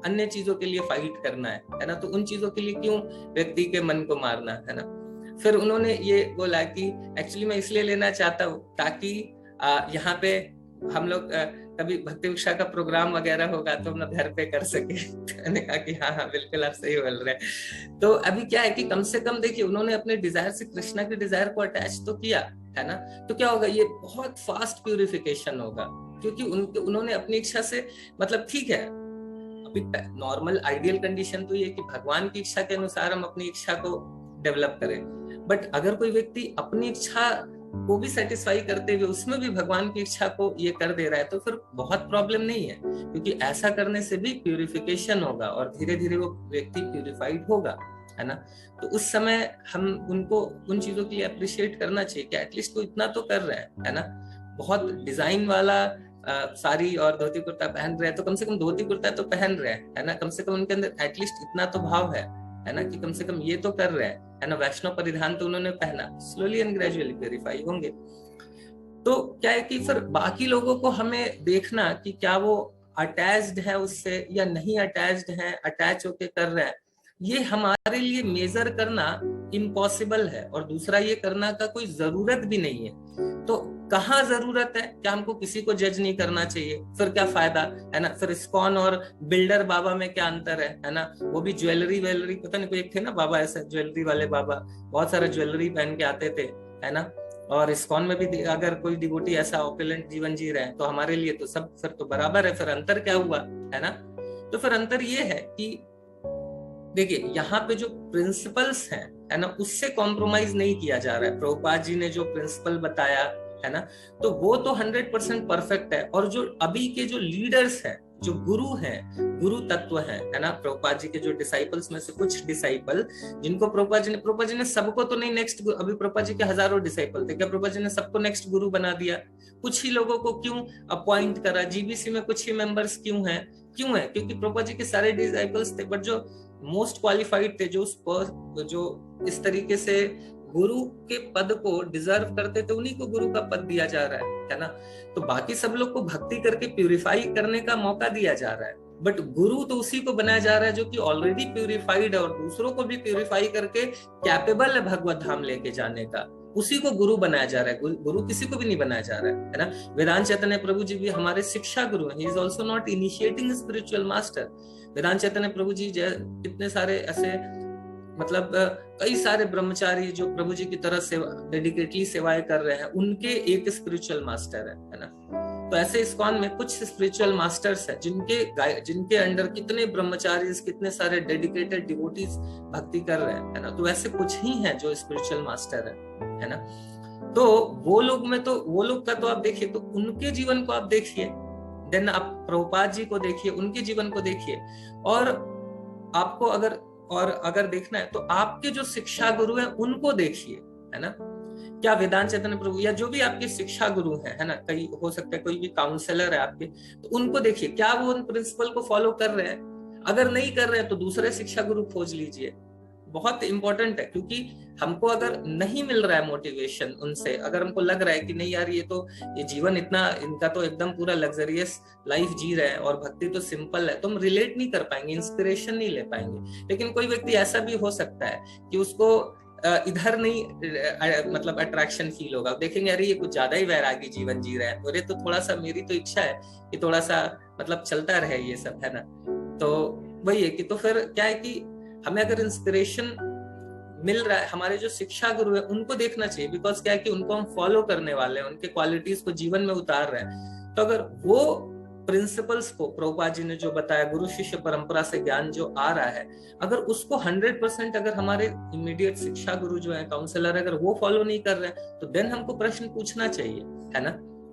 A: अन्य चीजों के लिए फाइट करना है ना, तो उन चीजों के लिए क्यों व्यक्ति के मन को मारना, है ना। फिर उन्होंने ये बोला कि एक्चुअली मैं इसलिए लेना चाहता हूँ ताकि यहाँ पे हम लोग कभी भक्ति भिक्षा का प्रोग्राम वगैरह होगा तो हम लोग घर पे कर सके। मैंने कहा कि हाँ हाँ बिल्कुल आप सही बोल रहे हैं। तो अभी क्या है कि कम से कम देखिए उन्होंने अपने डिजायर से कृष्णा के डिजायर को अटैच तो किया, है ना। तो क्या होगा, ये बहुत फास्ट प्यूरिफिकेशन होगा, क्योंकि उन्होंने अपनी इच्छा से, मतलब ठीक है अभी नॉर्मल आइडियल कंडीशन तो ये कि भगवान की इच्छा के अनुसार हम अपनी इच्छा को डेवलप करें, बट अगर कोई व्यक्ति अपनी इच्छा को भी सेटिस्फाई करते हुए उसमें भी भगवान की इच्छा को ये कर दे रहा है तो फिर बहुत प्रॉब्लम नहीं है, क्योंकि ऐसा करने से भी प्यूरिफिकेशन होगा और धीरे धीरे वो व्यक्ति प्यूरिफाइड होगा, है ना। तो उस समय हम उनको उन चीजों के लिए अप्रिशिएट करना चाहिए कि एटलीस्ट वो इतना तो कर रहे हैं, है ना। बहुत डिजाइन वाला साड़ी और धोती कुर्ता पहन रहे हैं तो कम से कम धोती कुर्ता तो पहन रहे हैं, है ना, कम से कम उनके अंदर एटलीस्ट इतना तो भाव है ना, कि कम से कम ये तो कर रहे हैं, है ना। वैष्णव परिधान तो उन्होंने पहना, स्लोली एंड ग्रेजुअली प्यूरिफाई होंगे। तो क्या है कि फिर बाकी लोगों को हमें देखना कि क्या वो अटैच्ड है उससे या नहीं अटैच्ड है, अटैच होके कर रहे हैं, ये हमारे लिए मेजर करना इम्पॉसिबल है और दूसरा ये करना का कोई जरूरत भी नहीं है। तो कहाँ जरूरत है, क्या हमको किसी को जज नहीं करना चाहिए, फिर क्या फायदा, है ना। फिर इस्कॉन और बिल्डर बाबा में क्या अंतर है ना। वो भी ज्वेलरी वेलरी, पता नहीं कोई एक थे ना बाबा ऐसे ज्वेलरी वाले बाबा, बहुत सारे ज्वेलरी पहन के आते थे, है ना। और इस्कॉन में भी अगर कोई डिवोटी ऐसा ऑपुलेंट जीवन जी रहे हैं तो हमारे लिए तो सब फिर तो बराबर है। फिर अंतर क्या हुआ, है ना। तो फिर अंतर ये है कि देखिए यहाँ पे जो प्रिंसिपल्स हैं, है ना, उससे कॉम्प्रोमाइज नहीं किया जा रहा है। प्रभुपाद जी ने जो प्रिंसिपल बताया, है ना, तो वो तो 100% परफेक्ट है। और जो अभी के जो लीडर्स हैं, जो गुरु हैं, गुरु तत्व हैं, है ना, प्रभुपाद जी के जो डिसाइपल्स में से कुछ डिसाइपल जिनको प्रभुपाद जी ने सबको तो नहीं नेक्स्ट, अभी प्रभुपाद जी के हजारों डिसाइपल थे, क्या प्रभुपाद जी ने सबको नेक्स्ट गुरु बना दिया? कुछ ही लोगों को क्यों अपॉइंट करा? जीबीसी में कुछ ही मेंबर्स क्यों है? क्योंकि प्रभुपाद जी के सारे डिसाइपल्स थे, बट जो मोस्ट क्वालिफाइड थे, जो इस तरीके से गुरु के पद को डिजर्व करते थे, उन्हीं को गुरु का पद दिया जा रहा है ना। तो बाकी सब लोग को भक्ति करके प्यूरिफाई करने का मौका दिया जा रहा है, बट गुरु तो उसी को बनाया जा रहा है जो कि ऑलरेडी प्यूरिफाइड है और दूसरों को भी प्यूरिफाई करके कैपेबल है भगवत धाम लेके जाने का। उसी को गुरु बनाया जा रहा है, गुरु किसी को भी नहीं बनाया जा रहा है ना। वेदांत चैतन्य प्रभु जी भी हमारे शिक्षा गुरु हैं। He is also not initiating spiritual master. Vedant Chaitanya Prabhu ji कितने सारे ऐसे, मतलब कई सारे ब्रह्मचारी जो प्रभु जी की तरह सेवा डेडिकेटली सेवाएं कर रहे हैं, उनके एक स्पिरिचुअल मास्टर है ना। तो ऐसे इस्कॉन में कुछ स्पिरिचुअल मास्टर्स हैं जिनके अंडर कितने ब्रह्मचारी, कितने सारे डेडिकेटेड डिवोटीज भक्ति कर रहे हैं, है ना। तो ऐसे कुछ ही हैं जो स्पिरिचुअल मास्टर है ना। तो वो लोग का तो आप देखिए, तो उनके जीवन को आप देखिए, देन आप प्रभुपाद जी को देखिए, उनके जीवन को देखिए, और आपको अगर देखना है तो आपके जो शिक्षा गुरु हैं उनको देखिए, है ना। क्या वेदांत चैतन्य प्रभु या जो भी आपके शिक्षा गुरु हैं, है ना, कई हो सकता है कोई भी काउंसलर है आपके, तो उनको देखिए क्या वो उन प्रिंसिपल को फॉलो कर रहे हैं। अगर नहीं कर रहे हैं तो दूसरे शिक्षा गुरु खोज लीजिए, बहुत इंपॉर्टेंट है। क्योंकि हमको अगर नहीं मिल रहा है मोटिवेशन उनसे, अगर हमको लग रहा है कि नहीं यार ये जीवन इतना, इनका तो एकदम पूरा लग्जरियस लाइफ जी रहे हैं और भक्ति तो सिंपल है, तो हम रिलेट नहीं कर पाएंगे, इंस्पिरेशन नहीं ले पाएंगे। लेकिन कोई व्यक्ति ऐसा भी हो सकता है कि उसको इधर नहीं मतलब अट्रैक्शन फील होगा, देखेंगे अरे ये कुछ ज्यादा ही वैरागी जीवन जी रहे हैं, अरे तो थोड़ा सा मेरी तो इच्छा है कि थोड़ा सा मतलब चलता रहे ये सब, है ना। तो वही है कि तो फिर क्या है कि हमें अगर इंस्पिरेशन मिल रहा है, हमारे जो शिक्षा गुरु है उनको देखना चाहिए, बिकॉज क्या है कि उनको हम फॉलो करने वाले हैं, उनके क्वालिटीज को जीवन में उतार रहे हैं। तो अगर वो प्रिंसिपल्स को प्रभुपाद जी ने जो बताया, गुरु शिष्य परंपरा से ज्ञान जो आ रहा है, अगर उसको 100% अगर हमारे इमीडिएट शिक्षा गुरु जो है, काउंसलर, अगर वो फॉलो नहीं कर रहे हैं, तो देन हमको प्रश्न पूछना चाहिए, है ना,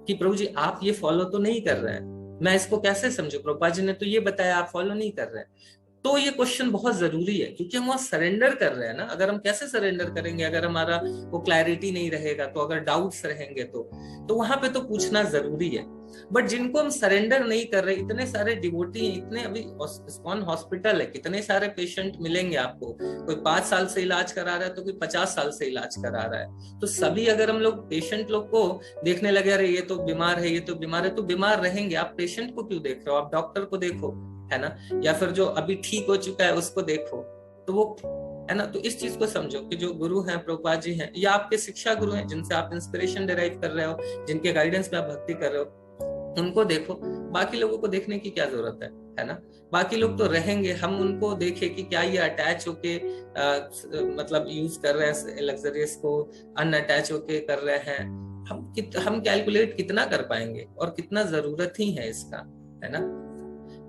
A: कि प्रभु जी आप ये फॉलो तो नहीं कर रहे हैं, मैं इसको कैसे समझू? प्रभुपाद जी ने तो ये बताया, आप फॉलो नहीं कर रहे हैं। तो ये क्वेश्चन बहुत जरूरी है, क्योंकि हम वहां सरेंडर कर रहे हैं ना। अगर हम कैसे सरेंडर करेंगे, अगर हमारा वो क्लैरिटी नहीं रहेगा, तो अगर डाउट्स रहेंगे तो वहां पे तो पूछना जरूरी है। बट जिनको हम सरेंडर नहीं कर रहे, इतने सारे डिवोटी हैं, इतने अभी इस्कॉन हॉस्पिटल है, कितने सारे पेशेंट मिलेंगे आपको, कोई 5 साल से इलाज करा रहा है तो कोई 50 साल से इलाज करा रहा है। तो सभी अगर हम लोग पेशेंट लोग को देखने लगे, अरे ये तो बीमार है, ये तो बीमार है, तो बीमार रहेंगे। आप पेशेंट को क्यों देख रहे हो? आप डॉक्टर को देखो, है ना, या फिर जो अभी ठीक हो चुका है उसको देखो। तो वो, है ना, तो इस चीज को समझो कि जो गुरु हैं, प्रभुपाद जी हैं, या आपके शिक्षा गुरु हैं जिनसे आप इंस्पिरेशन डिराइव कर रहे हो, जिनके गाइडेंस में आप भक्ति कर रहे हो, उनको देखो। बाकी लोगों को देखने की क्या जरूरत है ना। बाकी लोग तो रहेंगे, हम उनको देखें कि क्या ये अटैच होके मतलब यूज कर रहे हैं लग्जरियस को, अनअटैच होके कर रहे हैं। हम कैलकुलेट कितना कर पाएंगे और कितना जरूरत ही है इसका, है ना।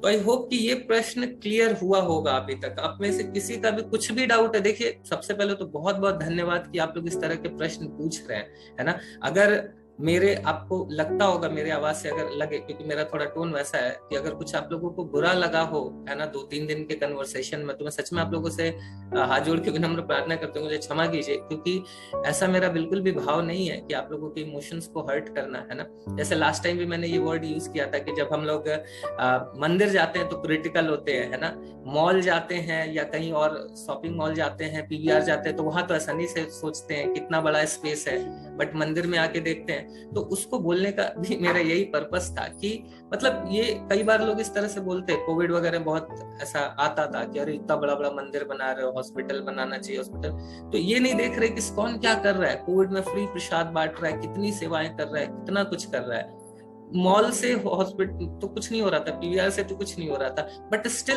A: तो आई होप कि ये प्रश्न क्लियर हुआ होगा अभी तक। आप में से किसी का भी कुछ भी डाउट है, देखिए सबसे पहले तो बहुत बहुत धन्यवाद कि आप लोग इस तरह के प्रश्न पूछ रहे हैं, है ना। अगर मेरे आपको लगता होगा, मेरे आवाज से अगर लगे, क्योंकि मेरा थोड़ा टोन वैसा है कि अगर कुछ आप लोगों को बुरा लगा हो, है ना, 2-3 दिन के कन्वर्सेशन में, तो मैं सच में आप लोगों से हाथ जोड़ के विनम्र प्रार्थना करते हुए मुझे क्षमा कीजिए, क्योंकि ऐसा मेरा बिल्कुल भी भाव नहीं है कि आप लोगों के इमोशंस को हर्ट करना, है ना। जैसे लास्ट टाइम भी मैंने ये वर्ड यूज किया था कि जब हम लोग मंदिर जाते हैं तो क्रिटिकल होते हैं, है ना। मॉल जाते हैं या कहीं और शॉपिंग मॉल जाते हैं, पीवीआर जाते हैं, तो वहां तो ऐसा नहीं से सोचते हैं कितना बड़ा स्पेस है, बट मंदिर में आके देखते हैं तो उसको बोलने का भी मेरा यही पर्पस था कि मतलब ये कई बार लोग इस तरह से बोलते हैं, कोविड वगैरह बहुत ऐसा आता था कि अरे इतना बड़ा बड़ा मंदिर बना रहे हो, हॉस्पिटल बनाना चाहिए हॉस्पिटल। तो ये नहीं देख रहे कि कौन क्या कर रहा है, कोविड में फ्री प्रसाद बांट रहा है, कितनी सेवाएं कर रहा है, कितना कुछ कर रहा है। मॉल से हॉस्पिटल तो कुछ नहीं हो रहा था, पीवीआर से तो कुछ नहीं हो रहा था, बट स्टिल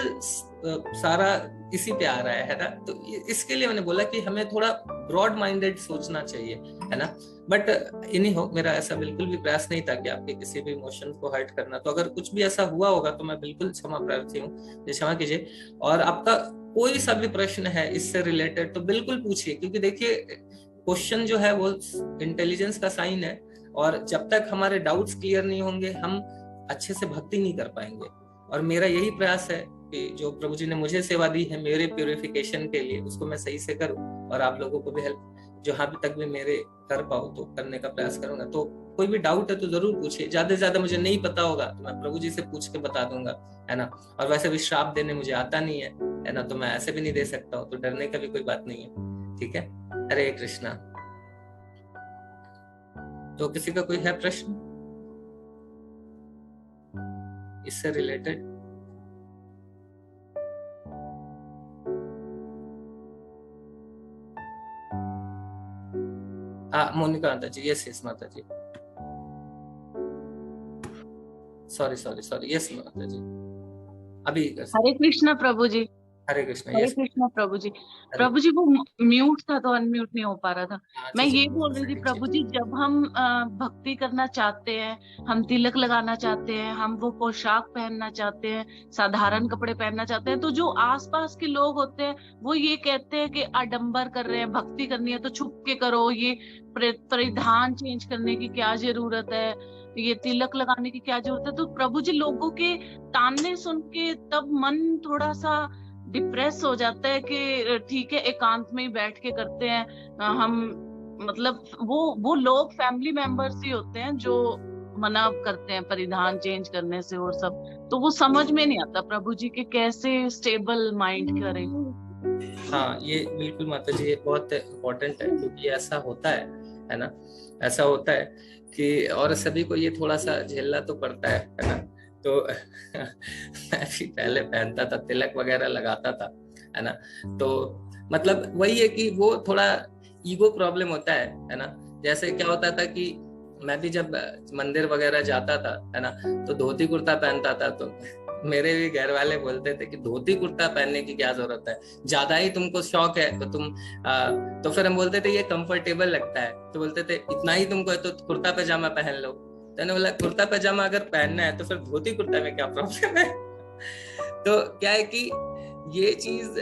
A: सारा इसी पे आ रहा है ना। तो इसके लिए मैंने बोला कि हमें थोड़ा ब्रॉड माइंडेड सोचना चाहिए, है ना। बट इन्हीं हो, मेरा ऐसा बिल्कुल भी प्रयास नहीं था कि आपके किसी भी इमोशन को हर्ट करना। तो अगर कुछ भी ऐसा हुआ होगा तो मैं बिल्कुल क्षमा प्रार्थी हूँ, क्षमा कीजिए। और आपका कोई सा भी प्रश्न है इससे रिलेटेड तो बिल्कुल पूछिए, क्योंकि देखिए क्वेश्चन जो है वो इंटेलिजेंस का साइन है, और जब तक हमारे डाउट्स क्लियर नहीं होंगे हम अच्छे से भक्ति नहीं कर पाएंगे। और मेरा यही प्रयास है कि जो प्रभु जी ने मुझे सेवा दी है मेरे प्यूरिफिकेशन के लिए, उसको मैं सही से करूं, और आप लोगों को भी हेल्प जहां भी तक भी मेरे कर पाऊं तो करने का प्रयास करूंगा। तो कोई भी डाउट है तो जरूर पूछिए, ज्यादा से ज्यादा मुझे नहीं पता होगा तो मैं प्रभु जी से पूछ के बता दूंगा, है ना। और वैसे भी श्राप देने मुझे आता नहीं है ना, तो मैं ऐसे भी नहीं दे सकता हूँ, तो डरने का भी कोई बात नहीं है, ठीक है। हरे कृष्णा। तो किसी का कोई है प्रश्न इससे रिलेटेड? मोनिका माता जी, यस माता जी, सॉरी यस माता जी, अभी।
B: हरे कृष्णा प्रभु जी।
A: हरे कृष्णा।
B: हरे कृष्णा प्रभु जी। प्रभु जी वो म्यूट था तो अनम्यूट नहीं हो पा रहा था। मैं ये बोल रही थी प्रभु जी, जब हम भक्ति करना चाहते हैं, हम तिलक लगाना चाहते हैं, हम वो पोशाक पहनना चाहते हैं, साधारण कपड़े पहनना चाहते हैं, तो जो आसपास के लोग होते हैं वो ये कहते हैं कि आडंबर कर रहे हैं, भक्ति करनी है तो छुप के करो, ये परिधान चेंज करने की क्या जरूरत है, ये तिलक लगाने की क्या जरूरत है। तो प्रभु जी लोगों के ताने सुन के तब मन थोड़ा सा डिप्रेस हो जाता है कि ठीक है एकांत में ही बैठ के करते हैं हम, मतलब वो लोग फैमिली मेंबर्स ही होते हैं जो मना करते हैं परिधान चेंज करने से और सब। तो वो समझ में नहीं आता प्रभु जी के कैसे स्टेबल माइंड करें।
A: हाँ ये बिल्कुल माता जी, ये बहुत इम्पोर्टेंट है, क्योंकि ऐसा होता है ना, ऐसा होता है कि और सभी को ये थोड़ा सा झेलना तो पड़ता है ना। तो मैं भी पहले पहनता था, तिलक वगैरह लगाता था, है ना। तो मतलब वही है कि वो थोड़ा ईगो प्रॉब्लम होता है ना। जैसे क्या होता था कि मैं भी जब मंदिर वगैरह जाता था, है ना, तो धोती कुर्ता पहनता था, तो मेरे भी घर वाले बोलते थे कि धोती कुर्ता पहनने की क्या जरूरत है, ज्यादा ही तुमको शौक है तो तुम तो फिर हम बोलते थे ये कंफर्टेबल लगता है, तो बोलते थे इतना ही तुमको है तो कुर्ता पैजामा पहन लो। तो मैंने बोला कुर्ता पैजामा अगर पहनना है तो फिर धोती कुर्ता में क्या प्रॉब्लम है। तो क्या है कि ये चीज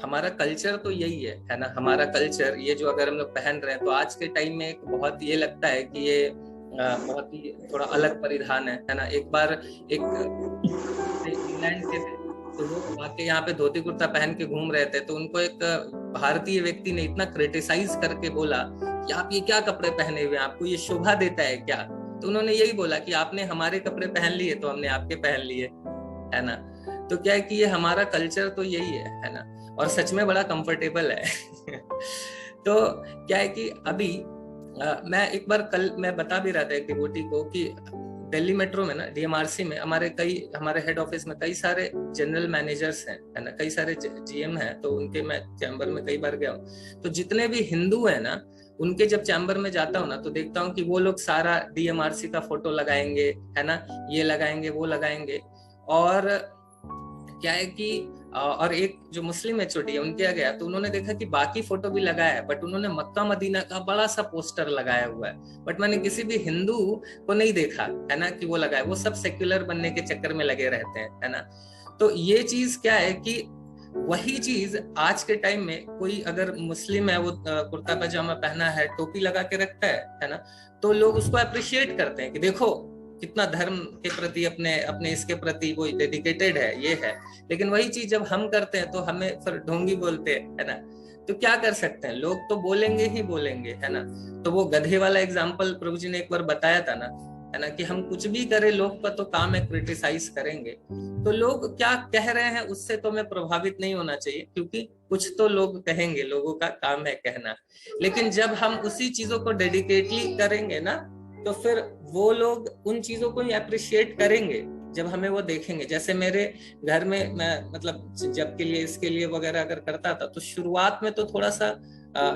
A: हमारा कल्चर तो यही है ना। हमारा कल्चर ये जो अगर हम लोग पहन रहे हैं तो आज के टाइम में एक बहुत ये लगता है कि ये बहुत ही थोड़ा अलग परिधान है ना। एक बार एक इंग्लैंड के थे तो वो आके यहाँ पे धोती कुर्ता पहन के घूम रहे थे, तो उनको एक भारतीय व्यक्ति ने इतना क्रिटिसाइज करके बोला कि आप ये क्या कपड़े पहने हुए हैं, आपको ये शोभा देता है क्या। तो उन्होंने यही बोला कि आपने हमारे कपड़े पहन लिए तो हमने आपके पहन लिए, है ना। तो क्या है कि ये हमारा कल्चर तो यही है ना, और सच में बड़ा कंफर्टेबल है। तो क्या है कि अभी मैं एक बार कल मैं बता भी रहा था एक डिवोटी को कि दिल्ली मेट्रो में ना डीएमआरसी में हमारे हेड ऑफिस में कई सारे जनरल मैनेजर्स हैं, है ना, कई सारे जीएम हैं। तो उनके मैं चैम्बर में कई बार गया हूँ, तो जितने भी हिंदू हैं ना उनके जब चैम्बर में जाता हूँ ना तो देखता हूँ कि वो लोग सारा डीएमआरसी का फोटो लगाएंगे, है ना, ये लगाएंगे वो लगाएंगे। और क्या है कि और एक जो मुस्लिम एचओडी है उनके यहाँ गया तो उन्होंने देखा कि बाकी फोटो भी लगाया है, बट उन्होंने मक्का मदीना का बड़ा सा पोस्टर लगाया हुआ है, बट मैंने किसी भी हिंदू को नहीं देखा, है ना, कि वो लगाए। वो सब सेक्युलर बनने के चक्कर में लगे रहते हैं, है ना। तो ये चीज क्या है कि वही चीज आज के टाइम में कोई अगर मुस्लिम है, वो कुर्ता पैजामा पहना है, टोपी लगा के रखता है ना, तो लोग उसको अप्रिशिएट करते हैं कि देखो कितना धर्म के प्रति अपने इसके प्रति वो डेडिकेटेड है, ये है। लेकिन वही चीज जब हम करते हैं तो हमें फिर ढोंगी बोलते हैं, है ना। तो क्या कर सकते हैं, लोग तो बोलेंगे ही बोलेंगे, है ना। तो वो गधे वाला एग्जाम्पल प्रभु जी ने एक बार बताया था ना है ना, कि हम कुछ भी करें, लोग का तो काम है क्रिटिसाइज करेंगे, तो लोग क्या कह रहे हैं उससे तो हमें प्रभावित नहीं होना चाहिए, क्योंकि कुछ तो लोग कहेंगे, लोगों का काम है कहना। लेकिन जब हम उसी चीजों को डेडिकेटली करेंगे ना, तो फिर वो लोग उन चीजों को ही अप्रिशिएट करेंगे जब हमें वो देखेंगे। जैसे मेरे घर में मैं मतलब जब के लिए इसके लिए वगैरह अगर करता था, तो शुरुआत में तो थोड़ा सा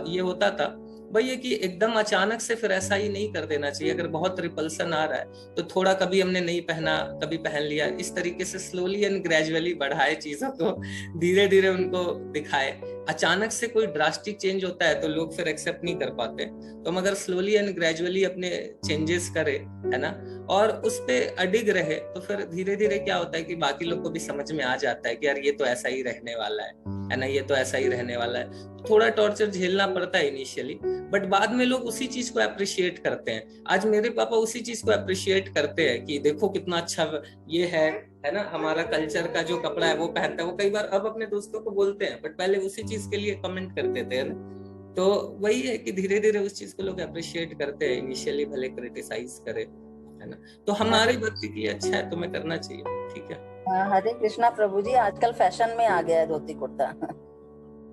A: ये होता था भाई, ये कि एकदम अचानक से फिर ऐसा ही नहीं कर देना चाहिए। अगर बहुत रिपल्सन आ रहा है तो थोड़ा कभी हमने नहीं पहना, कभी पहन लिया, इस तरीके से स्लोली एंड ग्रेजुअली बढ़ाए चीजों को, धीरे धीरे उनको दिखाए। अचानक से कोई ड्रास्टिक चेंज होता है तो लोग फिर एक्सेप्ट नहीं कर पाते, तो हम अगर स्लोली एंड ग्रेजुअली अपने चेंजेस करें, है ना, और उस पे अडिग रहे, तो फिर धीरे धीरे क्या होता है कि बाकी लोग को भी समझ में आ जाता है कि यार ये तो ऐसा ही रहने वाला है ना, ये तो ऐसा ही रहने वाला है। थोड़ा टॉर्चर झेलना पड़ता है इनिशियली, बट बाद में लोग उसी चीज को अप्रिशिएट करते हैं। आज मेरे पापा उसी चीज को अप्रिशिएट करते हैं कि देखो कितना अच्छा ये है ना, हमारा कल्चर का जो कपड़ा है वो पहनता है। वो कई बार अब अपने दोस्तों को बोलते हैं, बट पहले उसी चीज के लिए कमेंट करते थे ना। तो वही है कि धीरे धीरे उस चीज को लोग अप्रिशिएट करते हैं, इनिशियली भले क्रिटिसाइज करे, है ना। तो हमारी भक्ति के लिए अच्छा है, तुम्हें करना चाहिए, ठीक है।
C: हरे कृष्णा प्रभु जी, आजकल फैशन में आ गया है धोती कुर्ता।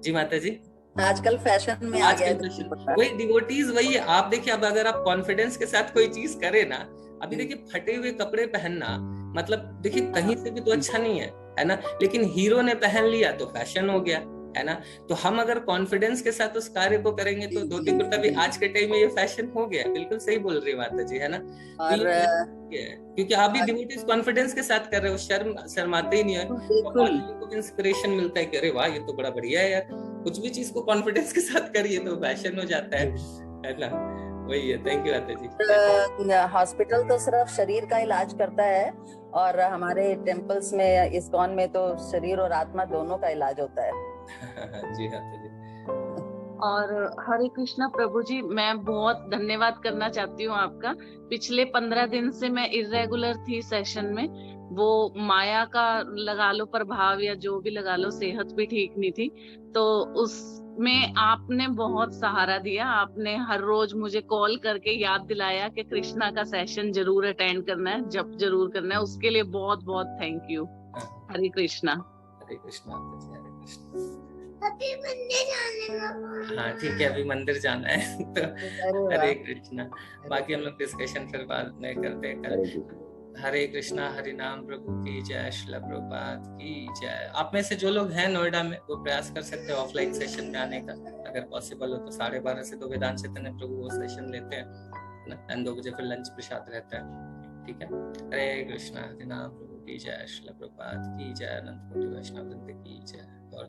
A: जी माता जी,
C: आजकल फैशन में आ गया है।
A: वही डिवोटीज वही है। आप देखिए, अब अगर आप कॉन्फिडेंस के साथ कोई चीज करे ना, अभी देखिए फटे हुए कपड़े पहनना मतलब देखिए कहीं से भी तो अच्छा नहीं है ना, लेकिन हीरो ने पहन लिया तो फैशन हो गया, है ना। तो हम अगर कॉन्फिडेंस के साथ उस कार्य को करेंगे तो धोती कुर्ता भी आज के टाइम में ये फैशन हो गया। बिल्कुल सही बोल रही है माता जी, है ना।
C: और
A: क्योंकि आप भी डिवोटीज कॉन्फिडेंस के साथ कर रहे हो, शर्माते ही नहीं है, तो इंस्पिरेशन मिलता है कि अरे वाह ये तो बड़ा बढ़िया है यार। कुछ भी चीज को कॉन्फिडेंस के साथ करिए तो फैशन हो जाता है ना। वही है। थैंक यू माता जी।
C: हॉस्पिटल तो सिर्फ शरीर का इलाज करता है, और हमारे टेम्पल्स में, इस्कॉन में तो शरीर और आत्मा दोनों का इलाज होता है।
A: जी माता जी।
B: और हरे कृष्णा प्रभु जी, मैं बहुत धन्यवाद करना चाहती हूँ आपका। पिछले 15 दिन से मैं इर्रेगुलर थी सेशन में, वो माया का लगा लो प्रभाव या जो भी लगा लो, सेहत भी ठीक नहीं थी, तो उसमें आपने बहुत सहारा दिया। आपने हर रोज मुझे कॉल करके याद दिलाया कि कृष्णा का सेशन जरूर अटेंड करना है, जब जरूर करना है। उसके लिए बहुत बहुत थैंक यू। हरे कृष्णा।
A: हरे कृष्णा, हरे कृष्णा। अभी मंदिर जाने, हाँ ठीक है, अभी मंदिर जाना है तो हरे कृष्णा। बाकी हम लोग डिस्कशन फिर बाद में करते हैं कल। हरे कृष्णा, हरि नाम प्रभु की जय, श्रील प्रभुपाद की जय। आप में से जो लोग हैं नोएडा में, वो प्रयास कर सकते हैं ऑफलाइन सेशन में आने का, अगर पॉसिबल हो तो। 12:30 से तो वेदांत चैतन्य प्रभु वो सेशन लेते हैं, 2 बजे फिर लंच प्रसाद रहता है, ठीक है। हरे कृष्णा, हरि नाम प्रभु की जय, श्रील प्रभुपाद की जय, अनंत कोटि वैष्णव वृंद की जय, और